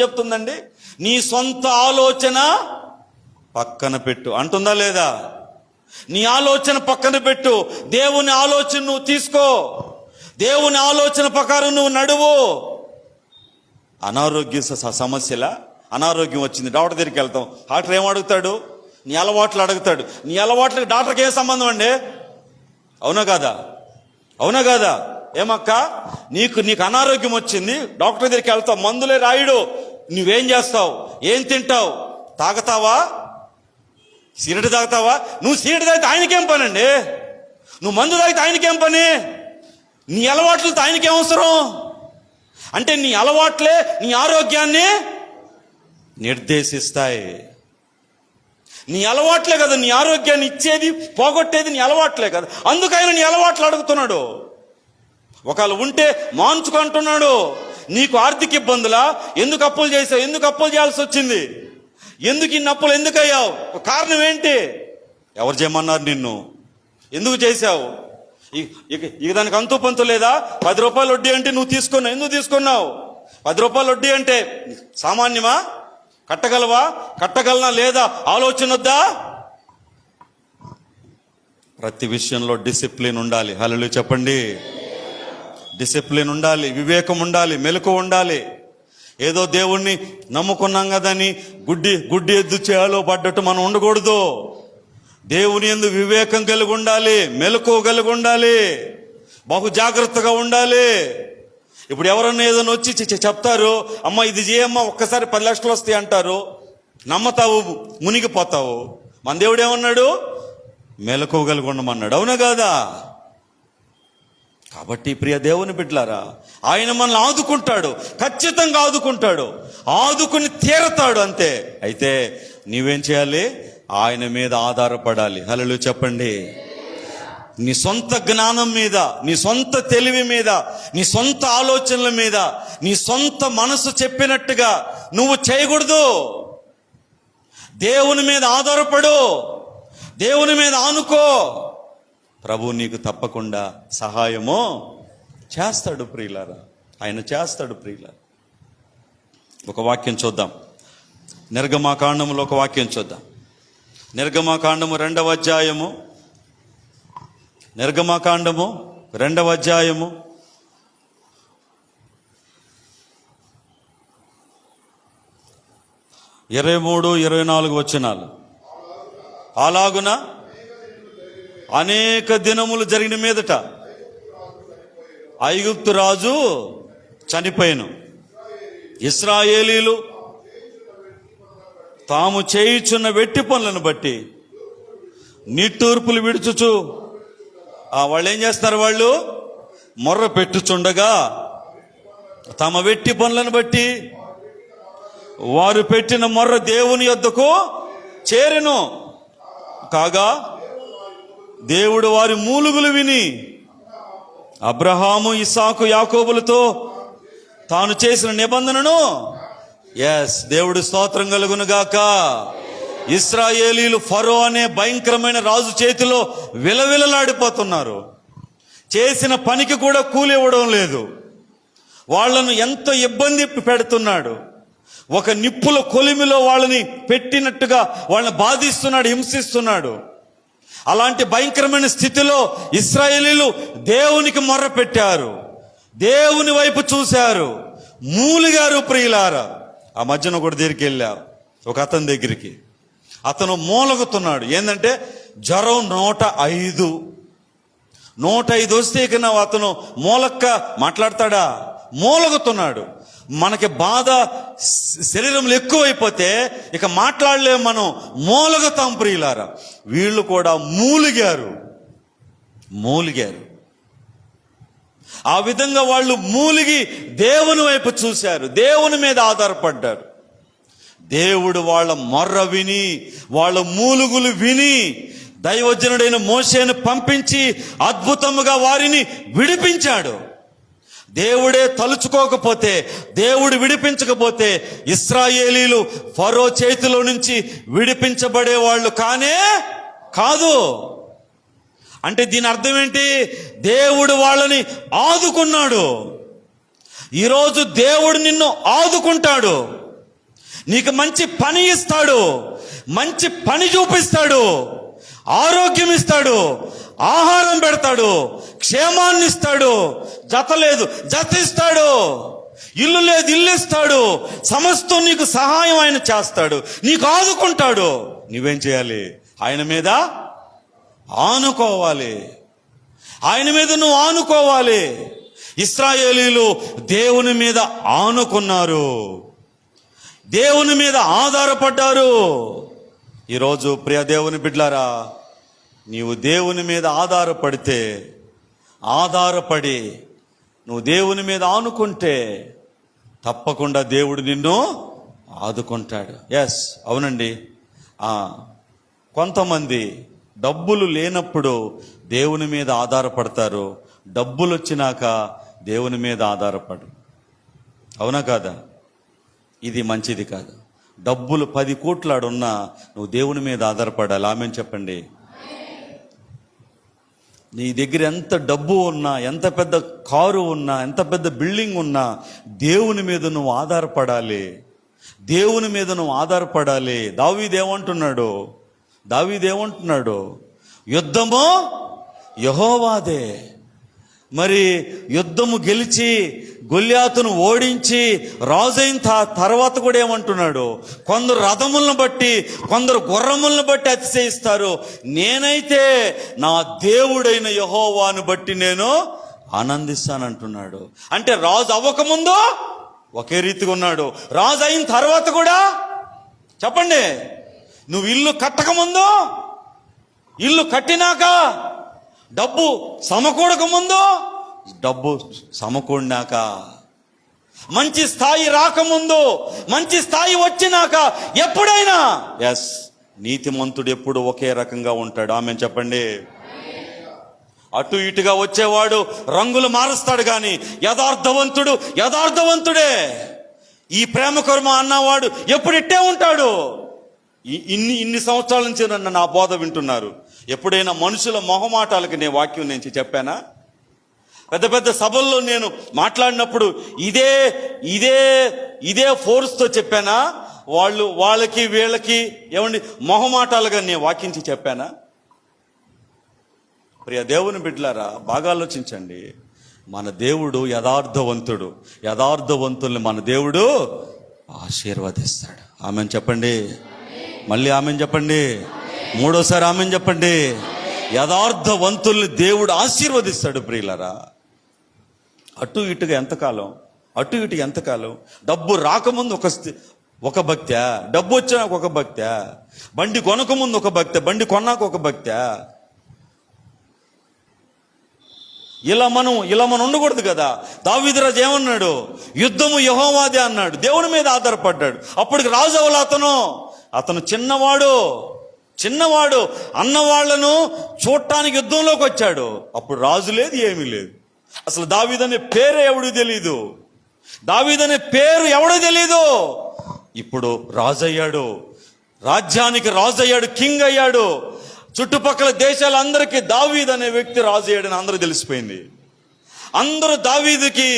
చెప్తుందండి? నీ సొంత ఆలోచన పక్కన పెట్టు అంటుందా లేదా? నీ ఆలోచన పక్కన పెట్టు, దేవుని ఆలోచన నువ్వు తీసుకో, దేవుని ఆలోచన ప్రకారం నువ్వు నడువు. అనారోగ్యం వచ్చింది, డాక్టర్ దగ్గరికి వెళ్తాం. డాక్టర్ ఏం అడుగుతాడు? నీ అలవాట్లు అడుగుతాడు. నీ అలవాట్లకి డాక్టర్కి ఏ సంబంధం అండి? అవునా కాదా? ఏమక్క, నీకు అనారోగ్యం వచ్చింది, డాక్టర్ దగ్గరికి వెళ్తావు, మందులే రాయుడు. నువ్వేం చేస్తావు? ఏం తింటావు? తాగుతావా? సిగరెట్ తాగుతావా? నువ్వు సిగరెట్ తాగితే ఆయనకేం పని అండి? నువ్వు మందు తాగితే ఆయనకేం పని? నీ అలవాట్లతో ఆయనకేం అవసరం? అంటే నీ అలవాట్లే నీ ఆరోగ్యాన్ని నిర్దేశిస్తాయి. నీ అలవాట్లే కదా నీ ఆరోగ్యాన్ని ఇచ్చేది, పోగొట్టేది నీ అలవాట్లే కదా. అందుకైనా నీ అలవాట్లు అడుగుతున్నాడు. ఒకవేళ ఉంటే మాంచుకుంటున్నాడు. నీకు ఆర్థిక ఇబ్బందులా? ఎందుకు అప్పులు చేసావు? ఎందుకు అప్పులు చేయాల్సి వచ్చింది? ఎందుకు ఇన్ని అప్పులు ఎందుకు అయ్యావు? కారణం ఏంటి? ఎవరు చేయమన్నారు నిన్ను? ఎందుకు చేశావు? ఇక దానికి అంతు పంతు లేదా? 10 రూపాయలు వడ్డీ అంటే నువ్వు తీసుకున్నావు. ఎందుకు తీసుకున్నావు? 10 రూపాయలు వడ్డీ అంటే సామాన్యమా? కట్టగలనా లేదా? ఆలోచన వద్దా? ప్రతి విషయంలో డిసిప్లిన్ ఉండాలి. హల్లెలూయా చెప్పండి. డిసిప్లిన్ ఉండాలి, వివేకం ఉండాలి, మెలకు ఉండాలి. ఏదో దేవుణ్ణి నమ్ముకున్నాం కదని గుడ్డి ఎద్దు చేయాలో పడ్డట్టు మనం ఉండకూడదు. దేవుని యందు వివేకం కలిగి ఉండాలి, మెలకు కలిగి ఉండాలి, బహు జాగ్రత్తగా ఉండాలి. ఇప్పుడు ఎవరన్నా ఏదైనా వచ్చి చెప్తారు, అమ్మ ఇది చేయమ్మా, ఒక్కసారి 10 లక్షలు వస్తాయి అంటారు. నమ్మతావు, మునిగిపోతావు. మన దేవుడు ఏమన్నాడు? మెలకు కలిగి ఉండమన్నాడు. అవునా కాదా? కాబట్టి ప్రియ దేవుని బిడ్డలారా, ఆయన మనల్ని ఆదుకుంటాడు, ఖచ్చితంగా ఆదుకుంటాడు, ఆదుకుని తీరతాడు అంతే. అయితే నీవేం చేయాలి? ఆయన మీద ఆధారపడాలి. హల్లెలూయా చెప్పండి. నీ సొంత జ్ఞానం మీద, నీ సొంత తెలివి మీద, నీ సొంత ఆలోచనల మీద, నీ సొంత మనసు చెప్పినట్టుగా నువ్వు చేయకూడదు. దేవుని మీద ఆధారపడు, దేవుని మీద ఆనుకో. ప్రభు నీకు తప్పకుండా సహాయము చేస్తాడు ప్రియులారా, ఆయన చేస్తాడు ప్రియులారా. ఒక వాక్యం చూద్దాం. నిర్గమాకాండములో ఒక వాక్యం చూద్దాం. నిర్గమాకాండము 2వ అధ్యాయము, నిర్గమాకాండము 2వ అధ్యాయము 23-24 వచనాలు. అలాగున అనేక దినములు జరిగిన మీదట ఐగుప్తు రాజు చనిపోయాను. ఇశ్రాయేలీలు తాము చేయుచున్న వెట్టి పనులను బట్టి నిట్టూర్పులు విడుచుచు, వాళ్ళు ఏం చేస్తారు, వాళ్ళు మొర్ర పెట్టుచుండగా తమ వెట్టి పనులను బట్టి వారు పెట్టిన మొర్ర దేవుని యొద్దకు చేరెను. కాగా దేవుడు వారి మూలుగులు విని అబ్రహాము, ఇస్సాకు, యాకోబులతో తాను చేసిన నిబంధనను, దేవుడు స్తోత్రం కలుగును గాక. ఇశ్రాయేలీలు ఫరో అనే భయంకరమైన రాజు చేతిలో విలవిలలాడిపోతున్నారు. చేసిన పనికి కూడా కూలి ఇవ్వడం లేదు. వాళ్ళను ఎంతో ఇబ్బంది పెడుతున్నాడు. ఒక నిప్పుల కొలిమిలో వాళ్ళని పెట్టినట్టుగా వాళ్ళని బాధిస్తున్నాడు, హింసిస్తున్నాడు. అలాంటి భయంకరమైన స్థితిలో ఇశ్రాయేలీలు దేవునికి మొర్ర పెట్టారు, దేవుని వైపు చూశారు, మూలిగారు ప్రియులారా. ఆ మధ్యన ఒకటి దగ్గరికి వెళ్ళా, ఒక అతని దగ్గరికి. అతను మూలగుతున్నాడు. ఏంటంటే జ్వరం 105 వస్తే ఇక అతను మూలక్క మాట్లాడతాడా? మూలగుతున్నాడు. మనకి బాధ శరీరంలో ఎక్కువైపోతే ఇక మాట్లాడలేము, మనం మూలగుతాం ప్రియులారా. వీళ్ళు కూడా మూలిగారు. ఆ విధంగా వాళ్ళు మూలిగి దేవుని వైపు చూశారు, దేవుని మీద ఆధారపడ్డారు. దేవుడు వాళ్ళ మొర్ర విని, వాళ్ళ మూలుగులు విని దైవజనుడైన మోషేను పంపించి అద్భుతముగా వారిని విడిపించాడు. దేవుడే తలుచుకోకపోతే, దేవుడు విడిపించకపోతే ఇశ్రాయేలీలు ఫరో చేతిలో నుంచి విడిపించబడే వాళ్ళు కాదు. అంటే దీని అర్థం ఏంటి? దేవుడు వాళ్ళని ఆదుకున్నాడు. ఈరోజు దేవుడు నిన్ను ఆదుకుంటాడు. నీకు మంచి పని ఇస్తాడు, మంచి పని చూపిస్తాడు, ఆరోగ్యం ఇస్తాడు, ఆహారం పెడతాడు, క్షేమాన్ని ఇస్తాడు, జత లేదు జత ఇస్తాడు, ఇల్లు లేదు ఇల్లు ఇస్తాడు, సమస్తం నీకు సహాయం ఆయన చేస్తాడు, నీకు ఆదుకుంటాడు. నువ్వేం చేయాలి? ఆయన మీద ఆనుకోవాలి. ఆయన మీద నువ్వు ఆనుకోవాలి. ఇశ్రాయేలీలు దేవుని మీద ఆనుకున్నారు, దేవుని మీద ఆధారపడ్డారు. ఈరోజు ప్రియ దేవుని బిడ్డలారా, నీవు దేవుని మీద ఆధారపడి నువ్వు దేవుని మీద ఆనుకుంటే తప్పకుండా దేవుడు నిన్ను ఆదుకుంటాడు. అవునండి. కొంతమంది డబ్బులు లేనప్పుడు దేవుని మీద ఆధారపడతారు, డబ్బులు వచ్చినాక దేవుని మీద ఆధారపడరు. అవునా కాదా? ఇది మంచిది కాదు. డబ్బులు 10 కోట్లాడున్నా నువ్వు దేవుని మీద ఆధారపడాలి. ఆమెన్ చెప్పండి. నీ దగ్గర ఎంత డబ్బు ఉన్నా, ఎంత పెద్ద కారు ఉన్నా, ఎంత పెద్ద బిల్డింగ్ ఉన్నా దేవుని మీద నువ్వు ఆధారపడాలి. దేవుని మీద నువ్వు ఆధారపడాలి. దావీదేమంటున్నాడు? యుద్ధము యెహోవాదే. మరి యుద్ధము గెలిచి గొల్యాతును ఓడించి రాజైన తర్వాత కూడా ఏమంటున్నాడు? కొందరు రథములను బట్టి, కొందరు గుర్రములను బట్టి అతిశయిస్తారు, నేనైతే నా దేవుడైన యెహోవాను బట్టి నేను ఆనందిస్తానంటున్నాడు. అంటే రాజు అవ్వకముందు ఒకే రీతిగా ఉన్నాడు, రాజు అయిన తర్వాత కూడా. చెప్పండి, నువ్వు ఇల్లు కట్టకముందు, ఇల్లు కట్టినాక, డబ్బు సమకూడక ముందు, డబ్బు సమకూడినాక, మంచి స్థాయి రాకముందు, మంచి స్థాయి వచ్చినాక, ఎప్పుడైనా నీతిమంతుడు ఎప్పుడు ఒకే రకంగా ఉంటాడు. ఆమె చెప్పండి. అటు ఇటుగా వచ్చేవాడు రంగులు మారుస్తాడు కానీ యథార్థవంతుడు యథార్థవంతుడే. ఈ ప్రేమ కర్మ అన్నవాడు ఎప్పుడు ఇట్టే ఉంటాడు. ఇన్ని సంవత్సరాల నుంచి నన్ను నా బోధ వింటున్నారు. ఎప్పుడైనా మనుషుల మొహమాటాలకి నేను వాక్యం నుంచి చెప్పానా? పెద్ద పెద్ద సభల్లో నేను మాట్లాడినప్పుడు ఇదే ఇదే ఇదే ఫోర్స్తో చెప్పానా? వాళ్ళకి వీళ్ళకి ఏమండి మొహమాటాలుగా నేను వాక్యించి చెప్పానా? ప్రియ దేవుని బిడ్డలారా, బాగా ఆలోచించండి. మన దేవుడు యథార్థవంతుడు. యథార్థవంతుల్ని మన దేవుడు ఆశీర్వదిస్తాడు. ఆమెన్ చెప్పండి. మళ్ళీ ఆమెన్ చెప్పండి. మూడోసారి ఆమెన్ చెప్పండి. యథార్థవంతుల్ని దేవుడు ఆశీర్వదిస్తాడు. ప్రియులరా, అటు ఇటుగా ఎంతకాలం డబ్బు రాకముందు ఒక భక్త్యా, డబ్బు వచ్చినాక ఒక భక్త్యా, బండి కొనకముందు ఒక భక్త్యా, బండి కొన్నాక ఒక భక్త్యా. ఇలా మనం ఉండకూడదు కదా. దావీదు రాజు ఏమన్నాడు? యుద్ధము యెహోవాదే అన్నాడు. దేవుని మీద ఆధారపడ్డాడు. అప్పటికి రాజు అవల అతను చిన్నవాడు అన్నవాళ్లను చూడటానికి యుద్ధంలోకి వచ్చాడు. అప్పుడు రాజు లేదు, ఏమీ లేదు. అసలు దావీదు అనే పేరు ఎవడు తెలీదు. దావీదు అనే పేరు ఎవడో తెలీదు. ఇప్పుడు రాజు అయ్యాడు, రాజ్యానికి రాజు అయ్యాడు, కింగ్ అయ్యాడు. చుట్టుపక్కల దేశాలందరికీ దావీదు అనే వ్యక్తి రాజు అయ్యాడని అందరూ తెలిసిపోయింది. అందరూ దావీదుకి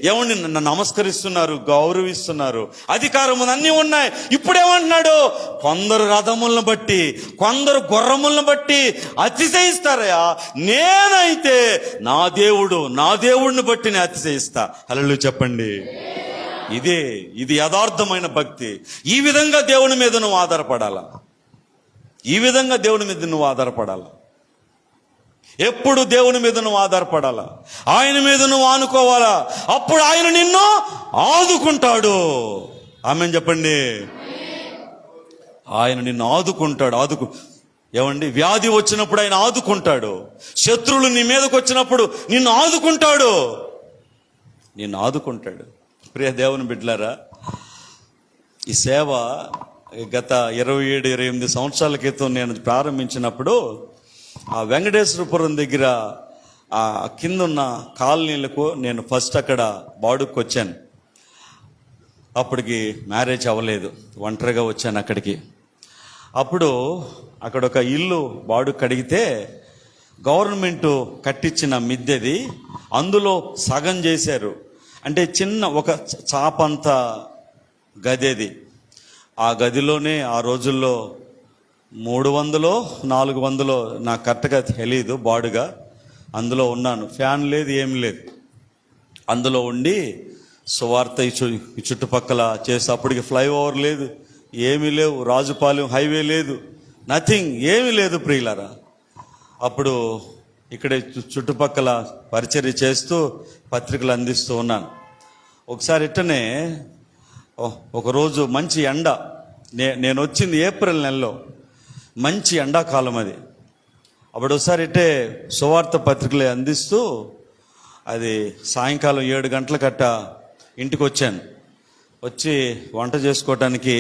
ఎవరిని నమస్కరిస్తున్నారు, గౌరవిస్తున్నారు, అధికారం అన్నీ ఉన్నాయి. ఇప్పుడేమంటున్నాడు? కొందరు రథములను బట్టి, కొందరు గుర్రములను బట్టి అతిశయిస్తారయ్యా. నేనైతే నా దేవుడిని బట్టి నేను అతిశయిస్తా. హల్లెలూయా చెప్పండి. ఇది యథార్థమైన భక్తి. ఈ విధంగా దేవుని మీద నువ్వు ఆధారపడాలా. ఎప్పుడు దేవుని మీద నువ్వు ఆధారపడాలా. ఆయన మీద నువ్వు ఆనుకోవాలా. అప్పుడు ఆయన నిన్ను ఆదుకుంటాడు. ఆమేన్ చెప్పండి. ఆయన నిన్ను ఆదుకుంటాడు. ఏమండి, వ్యాధి వచ్చినప్పుడు ఆయన ఆదుకుంటాడు. శత్రువులు నీ మీదకి వచ్చినప్పుడు నిన్ను ఆదుకుంటాడు. ప్రియ దేవుని బిడ్డలారా, ఈ సేవ గత 27-28 సంవత్సరాల క్రితం నేను ప్రారంభించినప్పుడు ఆ వెంకటేశ్వరపురం దగ్గర ఆ కింద ఉన్న కాలనీలకు నేను ఫస్ట్ అక్కడ బాడుకు వచ్చాను. అప్పటికి మ్యారేజ్ అవ్వలేదు, ఒంటరిగా వచ్చాను అక్కడికి. అప్పుడు అక్కడ ఒక ఇల్లు బాడుకు కడిగితే గవర్నమెంట్ కట్టించిన మిద్దెది, అందులో సగం చేశారు. అంటే చిన్న ఒక చాపంత గదేది. ఆ గదిలోనే ఆ రోజుల్లో 300-400 నాకు కరెక్ట్గా తెలీదు బాడుగా. అందులో ఉన్నాను. ఫ్యాన్ లేదు, ఏమి లేదు. అందులో ఉండి సువార్త ఈ చుట్టుపక్కల చేసి, అప్పటికి ఫ్లైఓవర్ లేదు, ఏమీ లేవు, రాజుపాలెం హైవే లేదు, నథింగ్, ఏమీ లేదు ప్రియులారా. అప్పుడు ఇక్కడే చుట్టుపక్కల పరిచర్య చేస్తూ పత్రికలు అందిస్తూ ఉన్నాను. ఒకసారి ఇట్టనే ఒకరోజు మంచి ఎండ, నేను వచ్చింది ఏప్రిల్ నెలలో, మంచి ఎండాకాలం అది. అప్పుడు ఒకసారి ఇట్టే సువార్త పత్రికలు అందిస్తూ అది సాయంకాలం 7 గంటల కట్ట ఇంటికి వచ్చాను. వచ్చి వంట చేసుకోవటానికి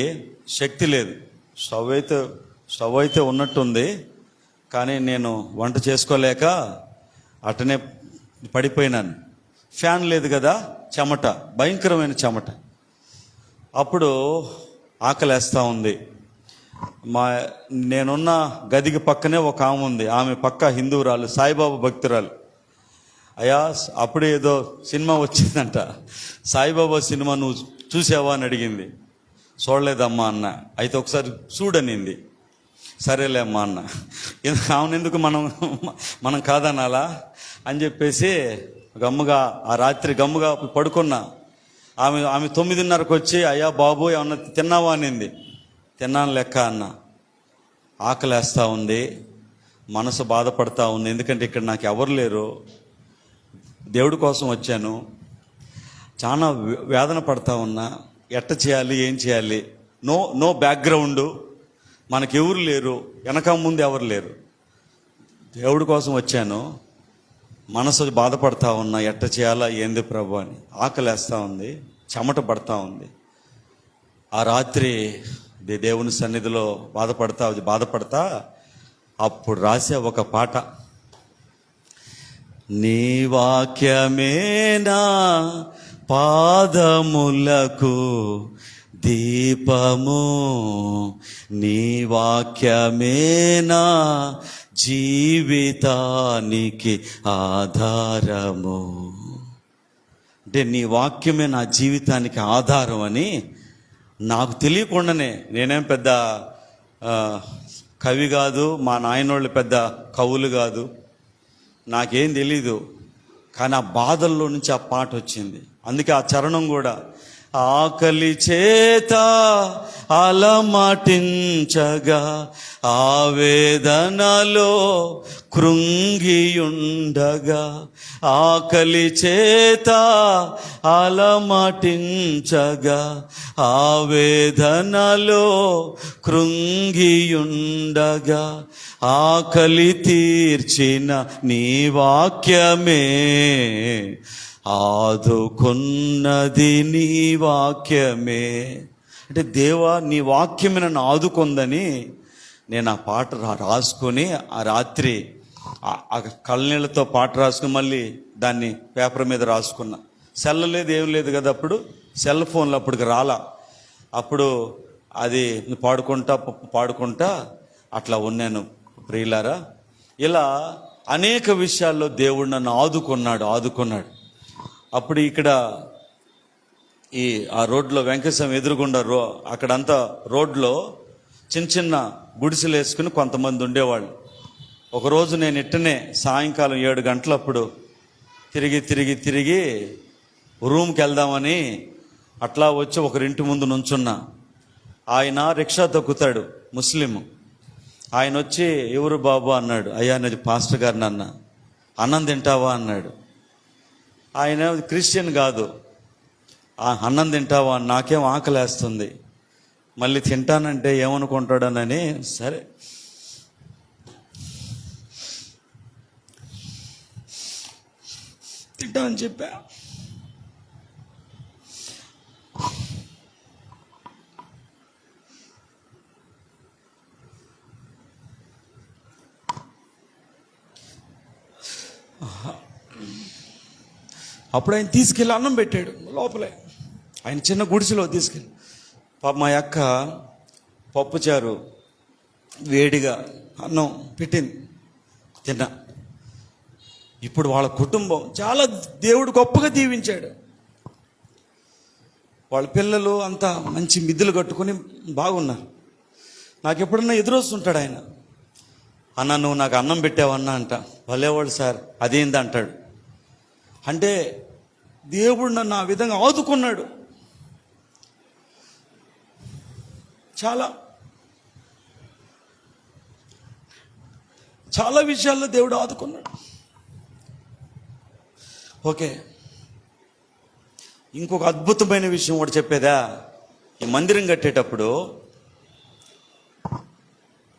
శక్తి లేదు. స్టవ్ అయితే ఉన్నట్టుంది, కానీ నేను వంట చేసుకోలేక అటనే పడిపోయినాను. ఫ్యాన్ లేదు కదా, చెమట, భయంకరమైన చెమట. అప్పుడు ఆకలేస్తూ ఉంది. నేనున్న గదికి పక్కనే ఒక ఆమె ఉంది. ఆమె పక్క హిందువురాలు, సాయిబాబా భక్తురాలు. అయ్యా, అప్పుడే ఏదో సినిమా వచ్చిందంట, సాయిబాబా సినిమా నువ్వు చూసావా అని అడిగింది. చూడలేదమ్మా అన్న. అయితే ఒకసారి చూడనింది. సరేలే అమ్మా అన్న. ఆమెనెందుకు మనం కాదనాలా అని చెప్పేసి గమ్ముగా ఆ రాత్రి గమ్ముగా పడుకున్నా. ఆమె 9:30కు వచ్చి, అయ్యా బాబు ఏమన్నా తిన్నావా అనింది. తిన్నాను లెక్క అన్న. ఆకలేస్తూ ఉంది, మనసు బాధపడతా ఉంది. ఎందుకంటే ఇక్కడ నాకు ఎవరు లేరు, దేవుడి కోసం వచ్చాను, చాలా వేదన పడతా ఉన్నా. ఎట్ట చేయాలి, ఏం చేయాలి, నో బ్యాక్గ్రౌండు, మనకెవరు లేరు, వెనక ముందు ఎవరు లేరు. దేవుడి కోసం వచ్చాను, మనసు బాధపడతా ఉన్నా, ఎట్ట చేయాలా ఏంది ప్రభు అని. ఆకలేస్తూ ఉంది, చెమట పడతా ఉంది. ఆ రాత్రి దేవుని సన్నిధిలో బాధపడతా అప్పుడు రాసే ఒక పాట. నీ వాక్యమేనా పాదములకు దీపము, నీ వాక్యమేనా జీవితానికి ఆధారము. అంటే నీ వాక్యమే నా జీవితానికి ఆధారం అని నాకు తెలియకుండానే, నేనేం పెద్ద కవి కాదు, మా నాయనోళ్ళు పెద్ద కవులు కాదు, నాకేం తెలీదు, కానీ ఆ బాధల్లో నుంచి ఆ పాట వచ్చింది. అందుకే ఆ చరణం కూడా, ఆకలి చేత అలమటించగా ఆవేదనలో కృంగియుండగా, ఆకలి చేత అలమటించగా ఆవేదనలో కృంగియుండగా, ఆకలి తీర్చిన నీ వాక్యమే ఆదుకున్నది, నీ వాక్యమే. అంటే దేవా, నీ వాక్యమే నన్ను ఆదుకుందని నేను ఆ పాట రాసుకొని ఆ రాత్రి ఆ కళ్ళనీళ్ళతో పాట రాసుకుని మళ్ళీ దాన్ని పేపర్ మీద రాసుకున్నా. సెల్ లేదు, ఏం లేదు కదా అప్పుడు, సెల్ ఫోన్లు అప్పటికి రాలా. అప్పుడు అది పాడుకుంటా అట్లా ఉన్నాను ప్రియులారా. ఇలా అనేక విషయాల్లో దేవుడు నన్ను ఆదుకున్నాడు. అప్పుడు ఇక్కడ ఆ రోడ్లో వెంకటేశ్వరం ఎదురుగుండా అక్కడంతా రోడ్లో చిన్న చిన్న గుడిసెలు వేసుకుని కొంతమంది ఉండేవాళ్ళు. ఒకరోజు నేను ఇట్టనే సాయంకాలం 7 గంటలప్పుడు తిరిగి రూమ్కి వెళ్దామని అట్లా వచ్చి ఒకరింటి ముందు నుంచున్నా. ఆయన రిక్షా తొక్కుతాడు, ముస్లిం. ఆయన వచ్చి, ఎవరు బాబు అన్నాడు. అయ్యా, నాది పాస్టర్ గారిని అన్న. అన్నం తింటావా అన్నాడు. ఆయన క్రిస్టియన్ కాదు. అన్నం తింటావా, నాకేం ఆకలేస్తుంది, మళ్ళీ తింటానంటే ఏమనుకుంటాడనని సరే తింటామని చెప్పా. అప్పుడు ఆయన తీసుకెళ్ళి అన్నం పెట్టాడు లోపలే, ఆయన చిన్న గుడిసెలో తీసుకెళ్ళి. పాప మా అక్క పప్పుచారు వేడిగా అన్నం పెట్టింది, తిన్నా. ఇప్పుడు వాళ్ళ కుటుంబం చాలా దేవుడు గొప్పగా దీవించాడు. వాళ్ళ పిల్లలు అంతా మంచి మిద్దెలు కట్టుకొని బాగున్నారు. నాకు ఎప్పుడన్నా ఎదురొస్తుంటాడు ఆయన, అన్న నువ్వు నాకు అన్నం పెట్టావన్నా అంట. భలేవాళ్ళు సార్, అదేంది అంటాడు. అంటే దేవుడు నన్ను ఆ విధంగా ఆదుకున్నాడు. చాలా విషయాల్లో దేవుడు ఆదుకున్నాడు. ఓకే, ఇంకొక అద్భుతమైన విషయం కూడా చెప్పేదా. ఈ మందిరం కట్టేటప్పుడు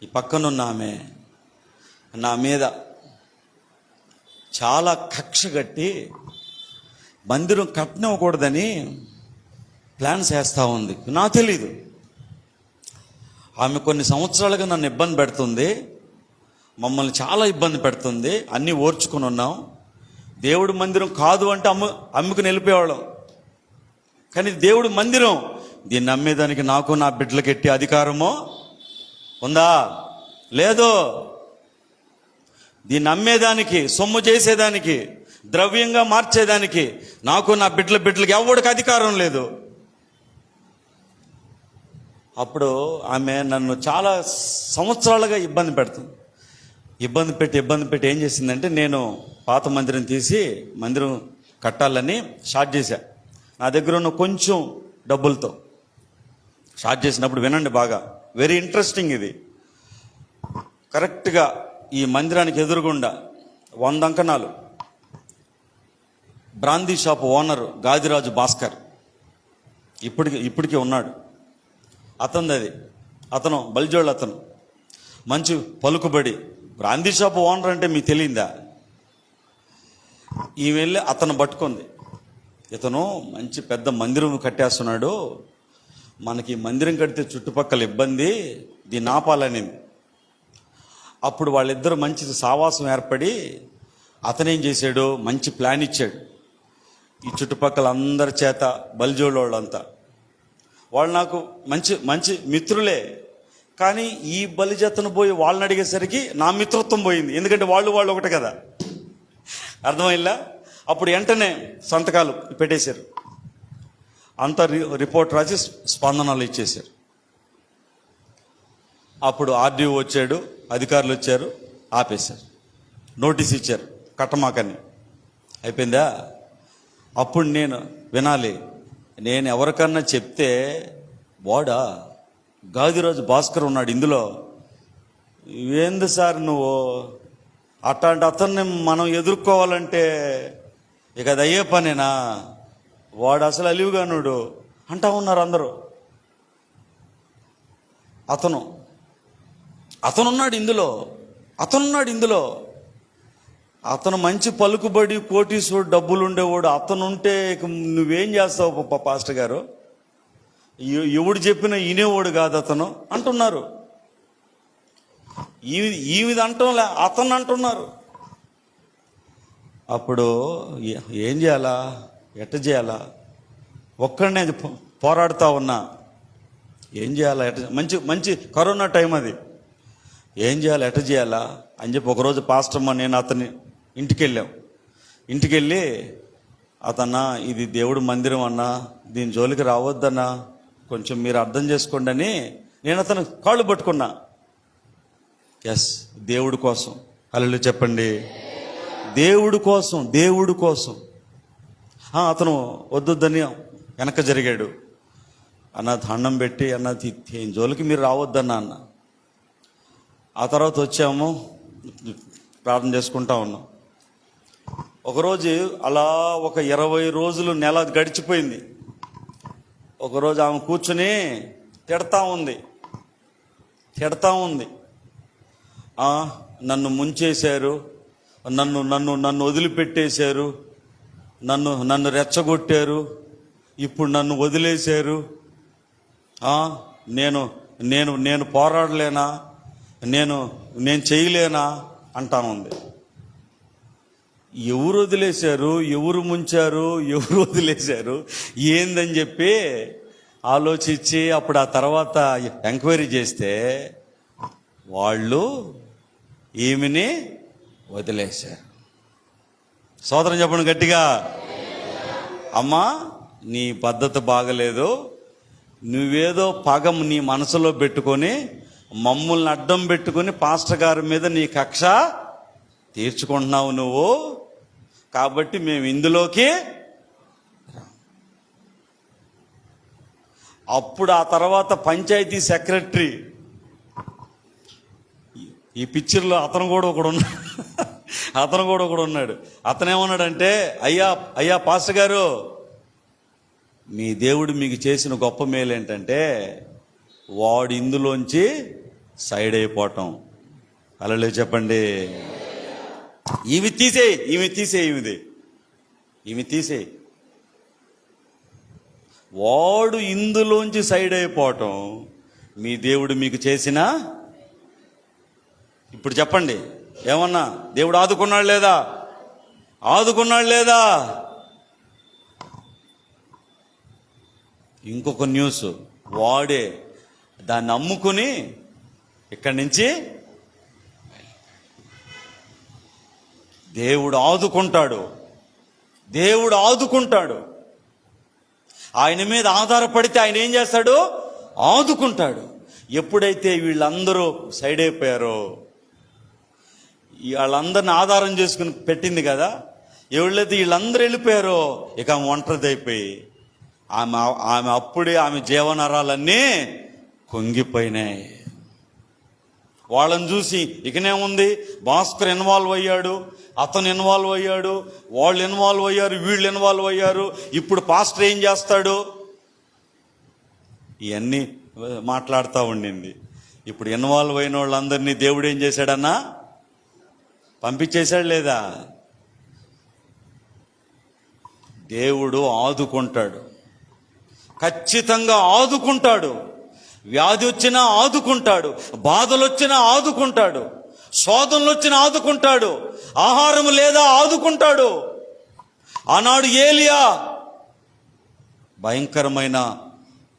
ఈ పక్కనున్న ఆమె నా మీద చాలా కక్ష కట్టి మందిరం కట్టనివ్వకూడదని ప్లాన్స్ వేస్తూ ఉంది. నాకు తెలీదు. ఆమె కొన్ని సంవత్సరాలుగా నన్ను ఇబ్బంది పెడుతుంది, మమ్మల్ని చాలా ఇబ్బంది పెడుతుంది. అన్నీ ఓర్చుకుని ఉన్నాం. దేవుడు మందిరం కాదు అంటే అమ్ముకుని వెళ్ళిపోయేవాళ్ళం. కానీ దేవుడు మందిరం, దీన్ని నమ్మేదానికి నాకు నా బిడ్డలకి ఎట్టి అధికారమో ఉందా? లేదు. దీన్ని నమ్మేదానికి, సొమ్ము చేసేదానికి, ద్రవ్యంగా మార్చేదానికి నాకు నా బిడ్డలకి ఎవడికి అధికారం లేదు. అప్పుడు ఆమె నన్ను చాలా సంవత్సరాలుగా ఇబ్బంది పెడుతుంది. ఇబ్బంది పెట్టి ఏం చేసిందంటే, నేను పాత మందిరం తీసి మందిరం కట్టాలని స్టార్ట్ చేశా. నా దగ్గర ఉన్న కొంచెం డబ్బులతో స్టార్ట్ చేసినప్పుడు వినండి బాగా, వెరీ ఇంట్రెస్టింగ్ ఇది. కరెక్ట్గా ఈ మందిరానికి ఎదురుగుండా 100 అంకణాలు brandy shop owner Gadiraju Bhaskar, ఇప్పటికీ ఉన్నాడు. అతను బలిజోళ్ళు, అతను మంచి పలుకుబడి. బ్రాందీ షాప్ ఓనర్ అంటే మీకు తెలియందా? ఈ వెళ్ళి అతను పట్టుకుంది. ఇతను మంచి పెద్ద మందిరం కట్టేస్తున్నాడు, మనకి మందిరం కడితే చుట్టుపక్కల ఇబ్బంది, దీన్ని ఆపాలనింది. అప్పుడు వాళ్ళిద్దరూ మంచి సావాసం ఏర్పడి అతనేం చేశాడు, మంచి ప్లాన్ ఇచ్చాడు. ఈ చుట్టుపక్కల అందరి చేత బలిజోళ్ళంతా వాళ్ళు నాకు మంచి మంచి మిత్రులే, కానీ ఈ బలిజేతను పోయి వాళ్ళని అడిగేసరికి నా మిత్రత్వం పోయింది. ఎందుకంటే వాళ్ళు ఒకటే కదా, అర్థమైందా? అప్పుడు వెంటనే సంతకాలు పెట్టేశారు, అంత రిపోర్ట్ రాసి స్పందనలు ఇచ్చేశారు. అప్పుడు ఆర్డీఓ వచ్చాడు, అధికారులు వచ్చారు, ఆపేశారు, నోటీస్ ఇచ్చారు, కట్టమాకని. అయిపోయిందా? అప్పుడు నేను వినాలి, నేను ఎవరికన్నా చెప్తే వాడా గాదిరాజు భాస్కర్ ఉన్నాడు ఇందులో, ఏంది సార్ నువ్వు అట్లాంటి అతన్ని మనం ఎదుర్కోవాలంటే ఇక అది అయ్యే పనేనా, వాడు అసలు అలివిగానుడు అంటా ఉన్నారు అందరూ. అతనున్నాడు ఇందులో, అతను మంచి పలుకుబడి కోటీశ్వరుడు, డబ్బులు ఉండేవాడు. అతనుంటే నువ్వేం చేస్తావు పాస్టర్ గారు, ఎవడు చెప్పినా ఈనేవాడు కాదు అతను అంటున్నారు. ఈమెది అంటంలే, అతను అంటున్నారు. అప్పుడు ఏం చేయాలా, ఎట్ట చేయాలా, ఒక్కడనే పోరాడుతూ ఉన్నా, ఏం చేయాలా, మంచి కరోనా టైం అది, ఏం చేయాలి, ఎట్ట చేయాలా అని చెప్పి ఒకరోజు పాస్టమ్మ నేను అతని ఇంటికి వెళ్ళి అతన్నా, ఇది దేవుడు మందిరం అన్నా, దీని జోలికి రావద్దన్నా, కొంచెం మీరు అర్థం చేసుకోండి అని నేను అతను కాళ్ళు పట్టుకున్నా. ఎస్, దేవుడి కోసం. హల్లెలూయా చెప్పండి. దేవుడి కోసం. అతను వద్దని వెనక జరిగాడు. అన్న దండం పెట్టి, అన్న జోలికి మీరు రావద్దన్నా అన్న. ఆ తర్వాత వచ్చాము, ప్రార్థన చేసుకుంటా ఉన్నాం. ఒకరోజు అలా ఒక 20 రోజులు, నెల గడిచిపోయింది. ఒకరోజు ఆమె కూర్చుని తిడతా ఉంది, నన్ను ముంచేశారు, నన్ను వదిలిపెట్టేశారు, నన్ను రెచ్చగొట్టారు, ఇప్పుడు నన్ను వదిలేశారు, నేను పోరాడలేనా, నేను చేయలేనా అంటా ఉంది. ఎవరు వదిలేశారు, ఎవరు ముంచారు, ఎవరు వదిలేశారు ఏందని చెప్పి ఆలోచించి అప్పుడు ఆ తర్వాత ఎంక్వైరీ చేస్తే వాళ్ళు ఈమెని వదిలేశారు. సోదరం చెప్పండి గట్టిగా. అమ్మా, నీ పద్ధతి బాగలేదు, నువ్వేదో పగం నీ మనసులో పెట్టుకొని మమ్మల్ని అడ్డం పెట్టుకొని పాస్టర్ గారి మీద నీ కక్ష తీర్చుకుంటున్నావు నువ్వు, కాబట్టి మేము ఇందులోకి. అప్పుడు ఆ తర్వాత పంచాయతీ సెక్రటరీ, ఈ పిక్చర్లో అతను కూడా ఒకడు ఉన్నాడు. అతనేమన్నాడంటే, అయ్యా పాస్టర్ గారు, మీ దేవుడు మీకు చేసిన గొప్ప మేలు ఏంటంటే వాడు ఇందులోంచి సైడ్ అయిపోవటం. హల్లెలూయా చెప్పండి. ఈమె తీసేయి. వాడు ఇందులోంచి సైడ్ అయిపోవటం మీ దేవుడు మీకు చేసిన. ఇప్పుడు చెప్పండి, ఏమన్నా దేవుడు ఆదుకున్నాడు లేదా? ఇంకొక న్యూస్, వాడే దాన్ని అమ్ముకుని ఇక్కడి నుంచి. దేవుడు ఆదుకుంటాడు. ఆయన మీద ఆధారపడితే ఆయన ఏం చేస్తాడు, ఆదుకుంటాడు. ఎప్పుడైతే వీళ్ళందరూ సైడ్ అయిపోయారో, వాళ్ళందరిని ఆధారం చేసుకుని పెట్టింది కదా, ఎవళ్ళైతే వీళ్ళందరూ వెళ్ళిపోయారో ఇక ఆమె ఒంటరిది అయిపోయి ఆమె అప్పుడే ఆమె జీవనరాలన్నీ కుంగిపోయినాయి. వాళ్ళని చూసి ఇకనే ఉంది, భాస్కర్ ఇన్వాల్వ్ అయ్యాడు, అతను ఇన్వాల్వ్ అయ్యాడు, వాళ్ళు ఇన్వాల్వ్ అయ్యారు, వీళ్ళు ఇన్వాల్వ్ అయ్యారు, ఇప్పుడు పాస్టర్ ఏం చేస్తాడు, ఇవన్నీ మాట్లాడుతూ ఉండింది. ఇప్పుడు ఇన్వాల్వ్ అయిన వాళ్ళందరినీ దేవుడు ఏం చేశాడన్నా, పంపించేశాడు లేదా? దేవుడు ఆదుకుంటాడు, ఖచ్చితంగా ఆదుకుంటాడు. వ్యాధి వచ్చినా ఆదుకుంటాడు, బాధలు వచ్చినా ఆదుకుంటాడు. శోధనలు వచ్చిన ఆదుకుంటాడు, ఆహారం లేదా ఆదుకుంటాడు. ఆనాడు ఏలియా భయంకరమైన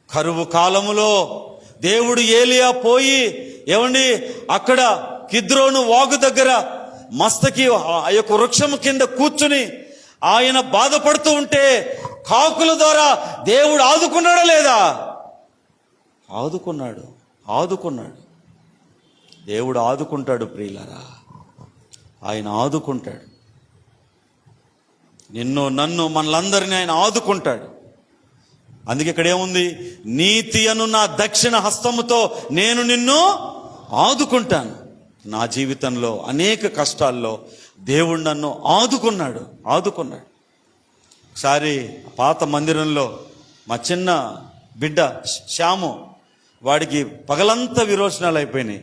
కరువు కాలములో దేవుడు ఏలియా పోయి ఏమండి అక్కడ కిద్రోను వాగు దగ్గర మస్తకి ఆ యొక్క వృక్షము కింద కూర్చుని ఆయన బాధపడుతూ ఉంటే కాకుల ద్వారా దేవుడు ఆదుకున్నాడా లేదా? ఆదుకున్నాడు. దేవుడు ఆదుకుంటాడు ప్రియులారా, ఆయన ఆదుకుంటాడు. నిన్ను నన్ను మనలందరినీ ఆయన ఆదుకుంటాడు. అందుకే ఇక్కడ ఏముంది? నీతి అను నా దక్షిణ హస్తముతో నేను నిన్ను ఆదుకుంటాను. నా జీవితంలో అనేక కష్టాల్లో దేవుడు నన్ను ఆదుకున్నాడు. ఒకసారి పాత మందిరంలో మా చిన్న బిడ్డ శ్యాము, వాడికి పగలంతా విరోచనాలు అయిపోయినాయి.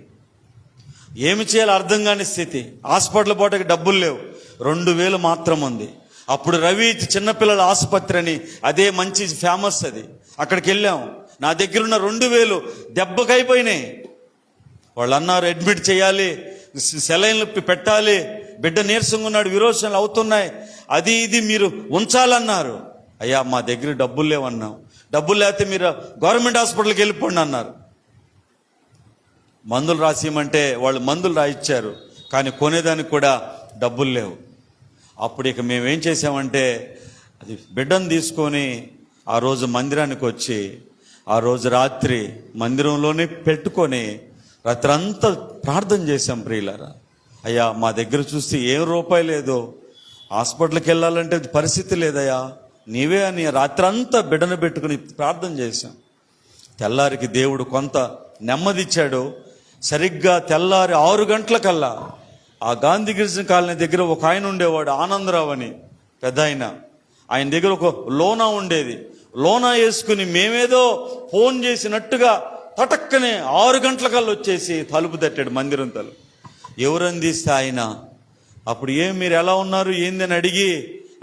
ఏమి చేయాలో అర్థం కాని స్థితి. హాస్పిటల్ పోవడానికి డబ్బులు లేవు, 2000 మాత్రం ఉంది. అప్పుడు రవి చిన్నపిల్లల ఆసుపత్రి అని, అదే మంచి ఫేమస్, అది అక్కడికి వెళ్ళాం. నా దగ్గర ఉన్న 2000 దెబ్బకైపోయినాయి. వాళ్ళు అన్నారు అడ్మిట్ చేయాలి, సెలైన్లు పెట్టాలి, బిడ్డ నీరసంగా ఉన్నాడు, విరోచనలు అవుతున్నాయి, అది ఇది మీరు ఉంచాలన్నారు. అయ్యా మా దగ్గర డబ్బులు లేవన్నాం. డబ్బులు లేకపోతే మీరు గవర్నమెంట్ హాస్పిటల్కి వెళ్ళిపోండి అన్నారు. మందులు రాసిమంటే వాళ్ళు మందులు రాయిచ్చారు, కానీ కొనేదానికి కూడా డబ్బులు లేవు. అప్పుడు ఇక మేమేం చేసామంటే అది బిడ్డను తీసుకొని ఆ రోజు మందిరానికి వచ్చి ఆ రోజు రాత్రి మందిరంలోనే పెట్టుకొని రాత్రి అంతా ప్రార్థన చేశాం ప్రియులారా. అయ్యా మా దగ్గర చూస్తే ఏం రూపాయి లేదు, హాస్పిటల్కి వెళ్ళాలంటే పరిస్థితి లేదయ్యా, నీవే అని రాత్రి అంతా బిడ్డను పెట్టుకుని ప్రార్థన చేశాం. తెల్లారికి దేవుడు కొంత నెమ్మదిచ్చాడు. సరిగ్గా తెల్లారి 6 గంటలకల్లా ఆ గాంధీ గిరిజన కాలనీ దగ్గర ఒక ఆయన ఉండేవాడు, ఆనందరావు అని పెద్ద ఆయన దగ్గర ఒక లోనా ఉండేది. లోనా వేసుకుని మేమేదో ఫోన్ చేసినట్టుగా తటక్కనే 6 గంటలకల్లా వచ్చేసి తలుపు తట్టాడు, మందిరం తలుపు. ఎవరని తీస్తే ఆయన. అప్పుడు మీరు ఎలా ఉన్నారు ఏందని అడిగి,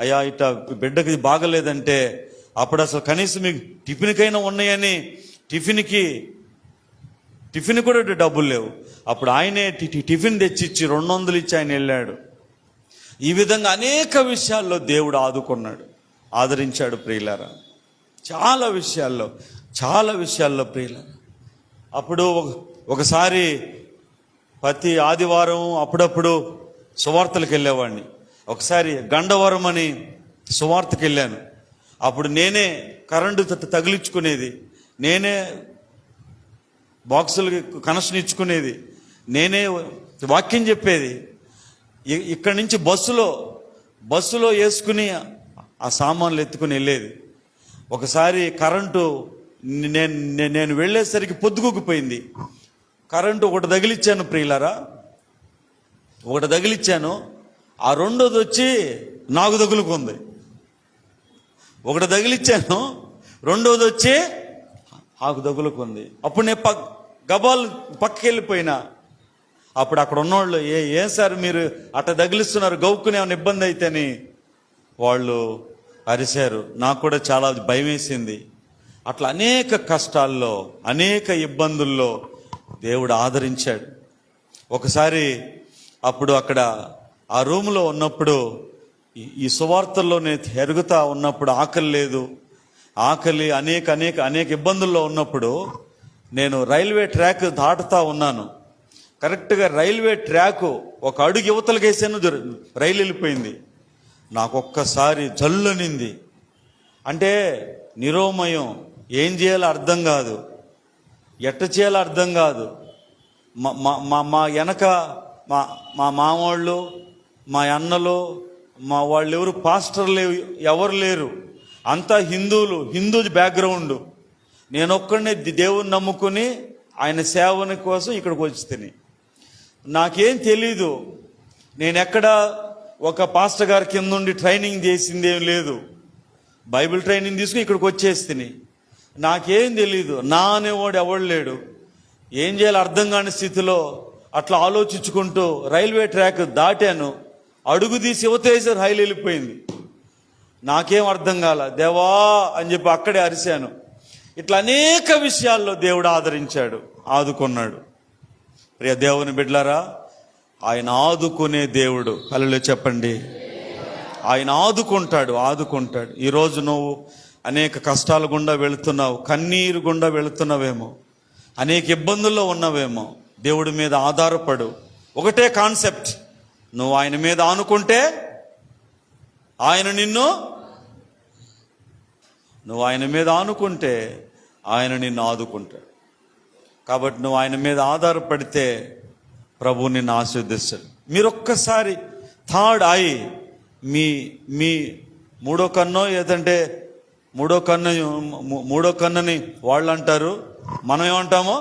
అయ్యా ఇట్ట బిడ్డకి బాగలేదంటే, అప్పుడు అసలు కనీసం మీకు టిఫిన్కైనా ఉన్నాయని, టిఫిన్ కూడా డబ్బులు లేవు. అప్పుడు ఆయనే టిఫిన్ తెచ్చిచ్చి 200 ఇచ్చి ఆయన వెళ్ళాడు. ఈ విధంగా అనేక విషయాల్లో దేవుడు ఆదరించాడు ప్రియులారా. చాలా విషయాల్లో ప్రియులారా. అప్పుడు ఒకసారి ప్రతి ఆదివారం అప్పుడప్పుడు సువార్తలకు వెళ్ళేవాడిని. ఒకసారి గండవరం అని సువార్తకి వెళ్ళాను. అప్పుడు నేనే కరెంటు తగిలించుకునేది, నేనే బాక్సులకి కనెక్షన్ ఇచ్చుకునేది, నేనే వాక్యం చెప్పేది. ఇక్కడి నుంచి బస్సులో వేసుకుని ఆ సామాన్లు ఎత్తుకుని వెళ్ళేది. ఒకసారి కరెంటు నేను వెళ్ళేసరికి పొద్దుగుకుపోయింది. కరెంటు ఒకటి తగిలిచ్చాను ప్రియులారా, ఆ రెండోది వచ్చి నాకు తగులుకుంది. ఒకటి తగిలిచ్చాను, రెండోది వచ్చి ఆకు తగులుకుంది. అప్పుడు నేను గబాలు పక్కకి వెళ్ళిపోయినా. అప్పుడు అక్కడ ఉన్నవాళ్ళు ఏం సార్ మీరు అట్ట తగిలిస్తున్నారు, గౌక్కుని ఏమైనా ఇబ్బంది అయితేని వాళ్ళు అరిశారు. నాకు కూడా చాలా భయం వేసింది. అట్లా అనేక కష్టాల్లో అనేక ఇబ్బందుల్లో దేవుడు ఆదరించాడు. ఒకసారి అప్పుడు అక్కడ ఆ రూములో ఉన్నప్పుడు ఈ సువార్తల్లో నేను ఎరుగుతా ఉన్నప్పుడు ఆకలి అనేక ఇబ్బందుల్లో ఉన్నప్పుడు నేను రైల్వే ట్రాక్ దాటుతా ఉన్నాను. కరెక్ట్గా రైల్వే ట్రాక్ ఒక అడుగు యువతలకేసాను, రైలు వెళ్ళిపోయింది. నాకు ఒక్కసారి జల్లునింది. అంటే నిరోమయం, ఏం చేయాలో అర్థం కాదు, ఎట్ట చేయాలో అర్థం కాదు. మా వెనక మా మామవాళ్ళు, మా అన్నలు, మా వాళ్ళు ఎవరు పాస్టర్లు ఎవరు లేరు, అంతా హిందూ బ్యాక్గ్రౌండ్. నేను ఒక్కడినే దేవుని నమ్ముకుని ఆయన సేవని కోసం ఇక్కడికి వచ్చి నాకేం తెలీదు. నేను ఎక్కడ ఒక పాస్టర్ గారి కింద నుండి ట్రైనింగ్ చేసింది ఏం లేదు, బైబిల్ ట్రైనింగ్ తీసుకుని ఇక్కడికి వచ్చేసి నాకేం తెలీదు. నా అనేవాడు ఎవడు లేడు. ఏం చేయాలో అర్థం కాని స్థితిలో అట్లా ఆలోచించుకుంటూ రైల్వే ట్రాక్ దాటాను. అడుగు తీసి యువతేసి రైలు వెళ్ళిపోయింది. నాకేం అర్థం కాల. దేవా అని చెప్పి అక్కడే అరిశాను. ఇట్లా అనేక విషయాల్లో దేవుడు ఆదరించాడు, ఆదుకున్నాడు. ప్రియ దేవుని బిడ్డలారా, ఆయన ఆదుకునే దేవుడు. హల్లెలూయా చెప్పండి. ఆయన ఆదుకుంటాడు. ఈరోజు నువ్వు అనేక కష్టాల గుండా వెళుతున్నావు, కన్నీరు గుండా వెళుతున్నావేమో, అనేక ఇబ్బందుల్లో ఉన్నావేమో. దేవుడి మీద ఆధారపడు. ఒకటే కాన్సెప్ట్, నువ్వు ఆయన మీద ఆనుకుంటే ఆయన నిన్ను ఆదుకుంటాడు. కాబట్టి నువ్వు ఆయన మీద ఆధారపడితే ప్రభు నిన్ను ఆశీర్వదిస్తాడు. మీరు ఒక్కసారి థర్డ్ ఐ, మీ మూడో కన్ను ఏదంటే మూడో కన్నుని వాళ్ళు అంటారు, మనం ఏమంటామో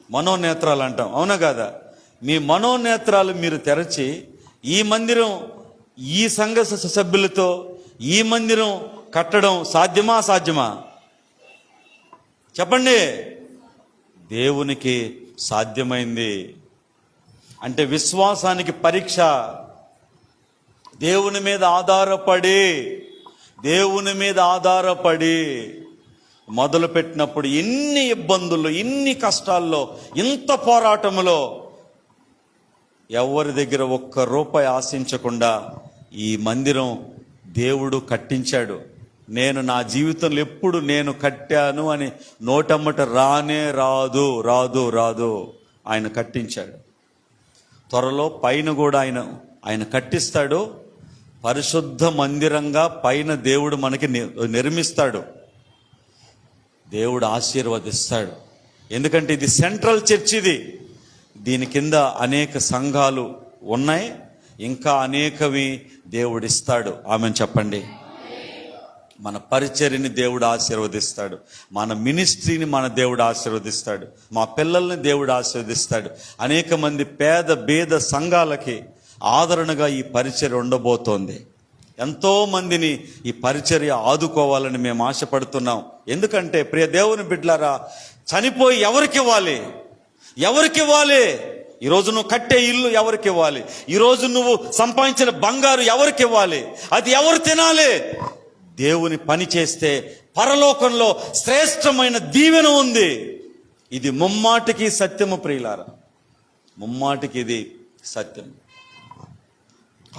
మనోనేత్రాలు అంటాం, అవునా కదా? మీ మనోనేత్రాలు మీరు తెరచి ఈ మందిరం, ఈ సంఘ సభ్యులతో ఈ మందిరం కట్టడం సాధ్యమా? చెప్పండి. దేవునికి సాధ్యమైంది. అంటే విశ్వాసానికి పరీక్ష. దేవుని మీద ఆధారపడి మొదలుపెట్టినప్పుడు ఎన్ని ఇబ్బందుల్లో, ఇన్ని కష్టాల్లో, ఇంత పోరాటంలో ఎవరి దగ్గర ఒక్క రూపాయి ఆశించకుండా ఈ మందిరం దేవుడు కట్టించాడు. నేను నా జీవితంలో ఎప్పుడు నేను కట్టాను అని నోటమ్మట రాదు. ఆయన కట్టించాడు. త్వరలో పైన కూడా ఆయన కట్టిస్తాడు. పరిశుద్ధ మందిరంగా పైన దేవుడు మనకి నిర్మిస్తాడు. దేవుడు ఆశీర్వదిస్తాడు. ఎందుకంటే ఇది సెంట్రల్ చర్చ్. దీని కింద అనేక సంఘాలు ఉన్నాయి, ఇంకా అనేకవి దేవుడిస్తాడు. ఆమెను చెప్పండి. మన పరిచర్యని దేవుడు ఆశీర్వదిస్తాడు, మన మినిస్ట్రీని మన దేవుడు ఆశీర్వదిస్తాడు, మా పిల్లల్ని దేవుడు ఆశీర్వదిస్తాడు. అనేక మంది పేద బీద సంఘాలకి ఆదరణగా ఈ పరిచర్య ఉండబోతోంది. ఎంతో మందిని ఈ పరిచర్య ఆదుకోవాలని మేము ఆశపడుతున్నాం. ఎందుకంటే ప్రియ దేవుని బిడ్డలారా, చనిపోయి ఎవరికి ఇవ్వాలి? ఈరోజు నువ్వు కట్టే ఇల్లు ఎవరికి ఇవ్వాలి? ఈరోజు నువ్వు సంపాదించిన బంగారు ఎవరికి ఇవ్వాలి? అది ఎవరు తినాలి? దేవుని పని చేస్తే పరలోకంలో శ్రేష్టమైన దీవెన ఉంది. ఇది ముమ్మాటికి సత్యము ప్రియులారా, ముమ్మాటికి ఇది సత్యం.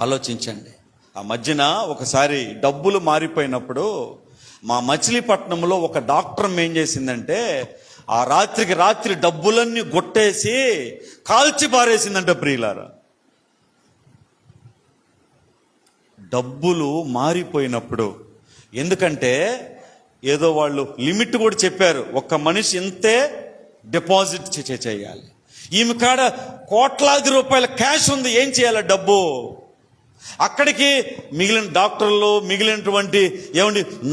ఆలోచించండి. ఆ మధ్యన ఒకసారి డబ్బులు మారిపోయినప్పుడు మా మచిలీపట్నంలో ఒక డాక్టర్ ఏం చేసిందంటే, ఆ రాత్రి డబ్బులన్నీ గొట్టేసి కాల్చి పారేసిందంట ప్రియులారా. డబ్బులు మారిపోయినప్పుడు, ఎందుకంటే ఏదో వాళ్ళు లిమిట్ కూడా చెప్పారు, ఒక్క మనిషి ఇంతే డిపాజిట్ చేయాలి. ఈమె కాడ కోట్లాది రూపాయల క్యాష్ ఉంది, ఏం చేయాలి? డబ్బు. అక్కడికి మిగిలిన డాక్టర్లు, మిగిలినటువంటి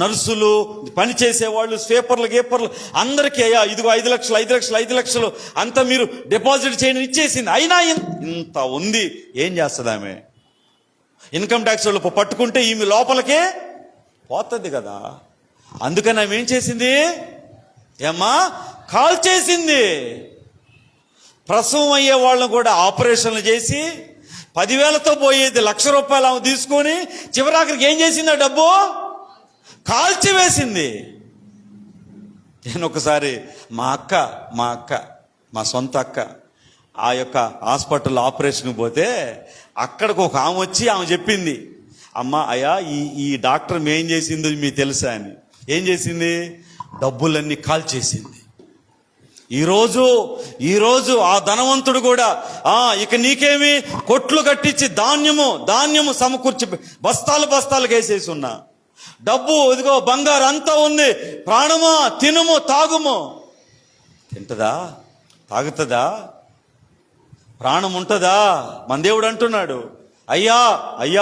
నర్సులు, పనిచేసేవాళ్ళు, గేపర్లు అందరికీ అయ్యా ఇదిగో 5 లక్షలు అంతా మీరు డిపాజిట్ చేయని ఇచ్చేసింది. అయినా ఇంత ఉంది, ఏం చేస్తుంది ఆమె? ఇన్కమ్ ట్యాక్స్ వాళ్ళు పట్టుకుంటే ఈమె లోపలికే పోతుంది కదా. అందుకని ఆమె ఏం చేసింది? కాల్ చేసింది. ప్రసవం అయ్యే వాళ్ళని కూడా ఆపరేషన్లు చేసి 10,000తో పోయేది 1,00,000 రూపాయలు ఆమె తీసుకొని చివరాఖరికి ఏం చేసింది? ఆ డబ్బు కాల్చి వేసింది. నేను ఒకసారి మా సొంత అక్క ఆ యొక్క హాస్పిటల్ ఆపరేషన్కి పోతే అక్కడికి ఒక ఆమె వచ్చి ఆమె చెప్పింది, అమ్మ అయ్యా ఈ డాక్టర్ ఏం చేసిందో మీకు తెలుసా అని. ఏం చేసింది? డబ్బులన్నీ కాల్చేసింది. ఈరోజు ఆ ధనవంతుడు కూడా ఇక నీకేమి, కొట్లు కట్టించి ధాన్యము సమకూర్చి బస్తాలు వేసేసి ఉన్నా, డబ్బు ఇదిగో బంగారు అంతా ఉంది, ప్రాణమా తినుము తాగుము. తింటదా? తాగుతుందా? ప్రాణం ఉంటుందా? మన దేవుడు అంటున్నాడు, అయ్యా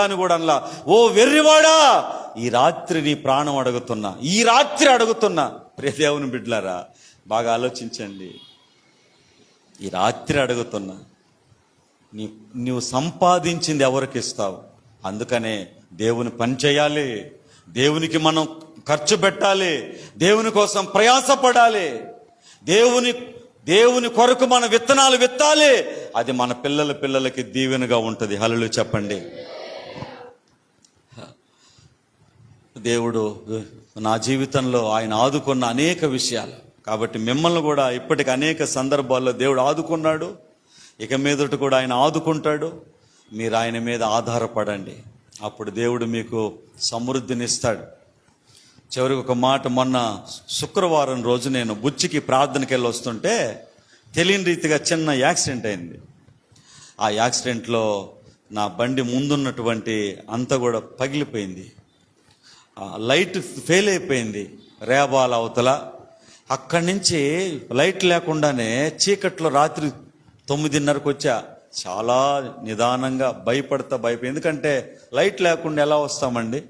అని కూడా అనలా. ఓ వెర్రివాడా, ఈ రాత్రి నీ ప్రాణం అడుగుతున్నా. ప్రియ దేవుని బిడ్డలారా, బాగా ఆలోచించండి. ఈ రాత్రి అడుగుతున్నా, నీవు సంపాదించింది ఎవరికి ఇస్తావు? అందుకనే దేవుని పని చేయాలి, దేవునికి మనం ఖర్చు పెట్టాలి, దేవుని కోసం ప్రయాసపడాలి, దేవుని కొరకు మన విత్తనాలు విత్తాలి. అది మన పిల్లలకి దీవెనగా ఉంటుంది. హల్లెలూయా చెప్పండి. దేవుడు నా జీవితంలో ఆయన ఆదుకున్న అనేక విషయాలు, కాబట్టి మిమ్మల్ని కూడా ఇప్పటికి అనేక సందర్భాల్లో దేవుడు ఆదుకున్నాడు. ఇక మీదట కూడా ఆయన ఆదుకుంటాడు. మీరు ఆయన మీద ఆధారపడండి. అప్పుడు దేవుడు మీకు సమృద్ధినిస్తాడు. చివరికి ఒక మాట, మొన్న శుక్రవారం రోజు నేను బుచ్చికి ప్రార్థనకి వెళ్ళి వస్తుంటే తెలియని రీతిగా చిన్న యాక్సిడెంట్ అయింది. ఆ యాక్సిడెంట్లో నా బండి ముందున్నటువంటి అంతా కూడా పగిలిపోయింది. లైట్ ఫెయిల్ అయిపోయింది రేబాల అవతల. అక్కడి నుంచి లైట్ లేకుండానే చీకట్లో రాత్రి 9:30కు వచ్చా. చాలా నిదానంగా భయపడిపోయి, ఎందుకంటే లైట్ లేకుండా ఎలా వస్తామండి.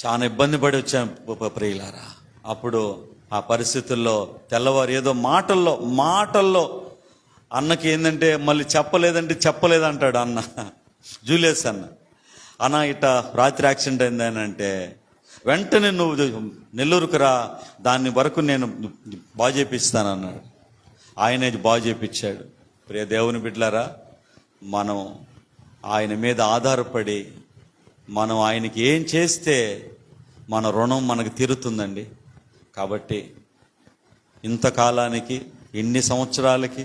చాలా ఇబ్బంది పడి వచ్చాను ప్రియులారా. అప్పుడు ఆ పరిస్థితుల్లో తెల్లవారు ఏదో మాటల్లో అన్నకి ఏంటంటే మళ్ళీ చెప్పలేదంటాడు అన్న, జూలియస్ అన్న ఇట్లా రాత్రి యాక్సిడెంట్ అయింది అని అంటే, వెంటనే నువ్వు నెల్లూరుకు రా, దాని వరకు నేను బాగు చేపిస్తానన్నాడు. ఆయనే బాగు చేపించాడు. ప్రియ దేవుని బిడ్డలారా, మనం ఆయన మీద ఆధారపడి మనం ఆయనకి ఏం చేస్తే మన రుణం మనకు తీరుతుందండి. కాబట్టి ఇంతకాలానికి, ఇన్ని సంవత్సరాలకి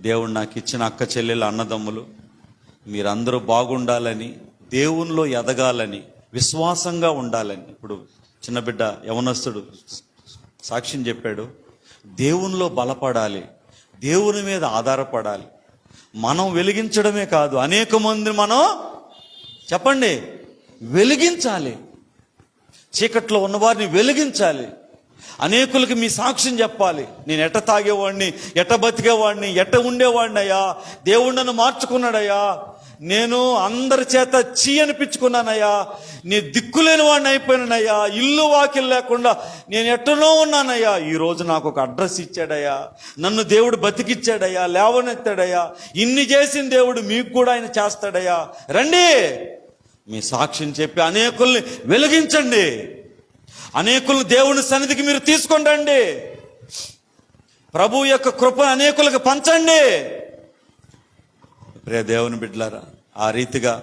దేవుడు నాకు ఇచ్చిన అక్క చెల్లెలు, అన్నదమ్ములు, మీరందరూ బాగుండాలని, దేవునిలో ఎదగాలని, విశ్వాసంగా ఉండాలని. ఇప్పుడు చిన్న బిడ్డ యవనస్తుడు సాక్ష్యం చెప్పాడు. దేవునిలో బలపడాలి, దేవుని మీద ఆధారపడాలి. మనం వెలిగించడమే కాదు, అనేక మంది మనం చెప్పండి వెలిగించాలి. చీకట్లో ఉన్నవారిని వెలిగించాలి. అనేకులకి మీ సాక్ష్యం చెప్పాలి. నేను ఎట్ట తాగేవాడిని, ఎట్ట బతికేవాడిని, ఎట్ట ఉండేవాడిని అయ్యా, దేవుడు నన్ను మార్చుకున్నాడయ్యా, నేను అందరి చేత అనిపించుకున్నానయ్యా, నీ దిక్కులేని వాడిని అయిపోయినానయ్యా, ఇల్లు వాకిలు లేకుండా నేను ఎట్టనో ఉన్నానయ్యా, ఈరోజు నాకు ఒక అడ్రస్ ఇచ్చాడయ్యా, నన్ను దేవుడు బతికిచ్చాడయ్యా, లేవనెత్తాడయ్యా, ఇన్ని చేసిన దేవుడు మీకు కూడా ఆయన చేస్తాడయ్యా, రండి మీ సాక్ష్యం చెప్పి అనేకుల్ని వెలిగించండి. అనేకులను దేవుని సన్నిధికి మీరు తీసుకొని రండి. ప్రభు యొక్క కృప అనేకులకు పంచండి. ప్రియ దేవుని బిడ్డలారా, ఆ రీతిగా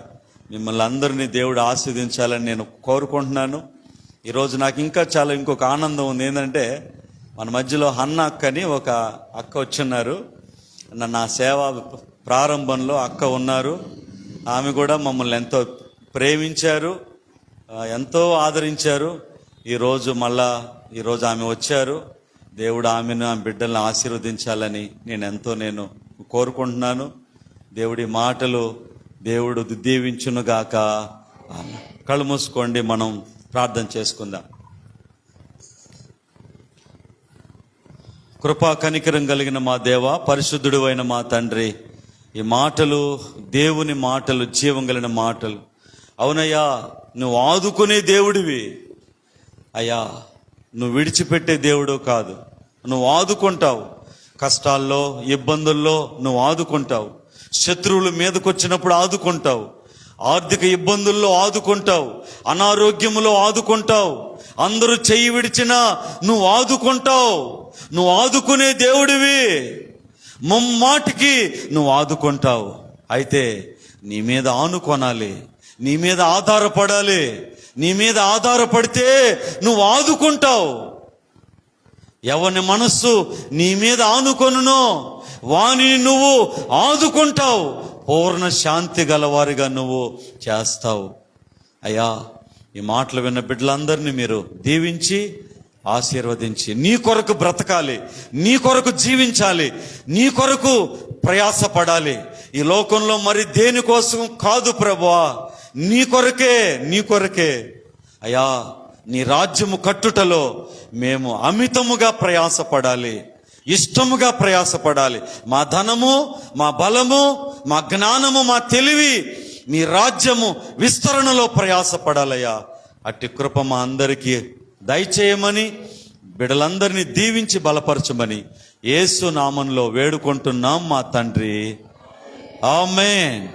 మిమ్మల్ని అందరినీ దేవుడు ఆశీర్వదించాలని నేను కోరుకుంటున్నాను. ఈరోజు నాకు ఇంకా ఇంకొక ఆనందం ఉంది. ఏంటంటే మన మధ్యలో హన్న అక్క అని ఒక అక్క వచ్చున్నారు. నా సేవ ప్రారంభంలో అక్క ఉన్నారు. ఆమె కూడా మమ్మల్ని ఎంతో ప్రేమించారు, ఎంతో ఆదరించారు. ఈరోజు ఆమె వచ్చారు. దేవుడు ఆమెను, ఆమె బిడ్డలను ఆశీర్వదించాలని నేను కోరుకుంటున్నాను. దేవుడి మాటలు దేవుడు దీవించునుగాక. కళ్ళు మూసుకోండి, మనం ప్రార్థన చేసుకుందాం. కృపా కనికరం కలిగిన మా దేవ, పరిశుద్ధుడు అయిన మా తండ్రి, ఈ మాటలు దేవుని మాటలు, జీవం కలిగిన మాటలు. అవునయ్యా, నువ్వు ఆదుకునే దేవుడివి అయ్యా, నువ్వు విడిచిపెట్టే దేవుడు కాదు. నువ్వు ఆదుకుంటావు. కష్టాల్లో, ఇబ్బందుల్లో నువ్వు ఆదుకుంటావు. శత్రువుల మీదకి వచ్చినప్పుడు ఆదుకుంటావు. ఆర్థిక ఇబ్బందుల్లో ఆదుకుంటావు. అనారోగ్యములో ఆదుకుంటావు. అందరూ చెయ్యి విడిచినా నువ్వు ఆదుకుంటావు. నువ్వు ఆదుకునే దేవుడివి. ముమ్మాటికి నువ్వు ఆదుకుంటావు. అయితే నీ మీద ఆనుకొనాలి, నీ మీద ఆధారపడాలి. నీ మీద ఆధారపడితే నువ్వు ఆదుకుంటావు. ఎవని మనస్సు నీ మీద ఆనుకొనునో వానిని నువ్వు ఆదుకుంటావు. పూర్ణ శాంతి గలవారిగా నువ్వు చేస్తావు. అయ్యా, ఈ మాటలు విన్న బిడ్డలందరినీ మీరు దీవించి ఆశీర్వదించి, నీ కొరకు బ్రతకాలి, నీ కొరకు జీవించాలి, నీ కొరకు ప్రయాసపడాలి. ఈ లోకంలో మరి దేనికోసం కాదు ప్రభువా, నీ కొరకే అయ్యా, నీ రాజ్యము కట్టుటలో మేము అమితముగా ప్రయాసపడాలి, ఇష్టముగా ప్రయాసపడాలి. మా ధనము, మా బలము, మా జ్ఞానము, మా తెలివి మీ రాజ్యము విస్తరణలో ప్రయాసపడాలయ్యా. అట్టి కృప మా అందరికీ దయచేయమని, బిడ్డలందరినీ దీవించి బలపరచమని యేసు నామంలో వేడుకుంటున్నాం మా తండ్రి. ఆమేన్.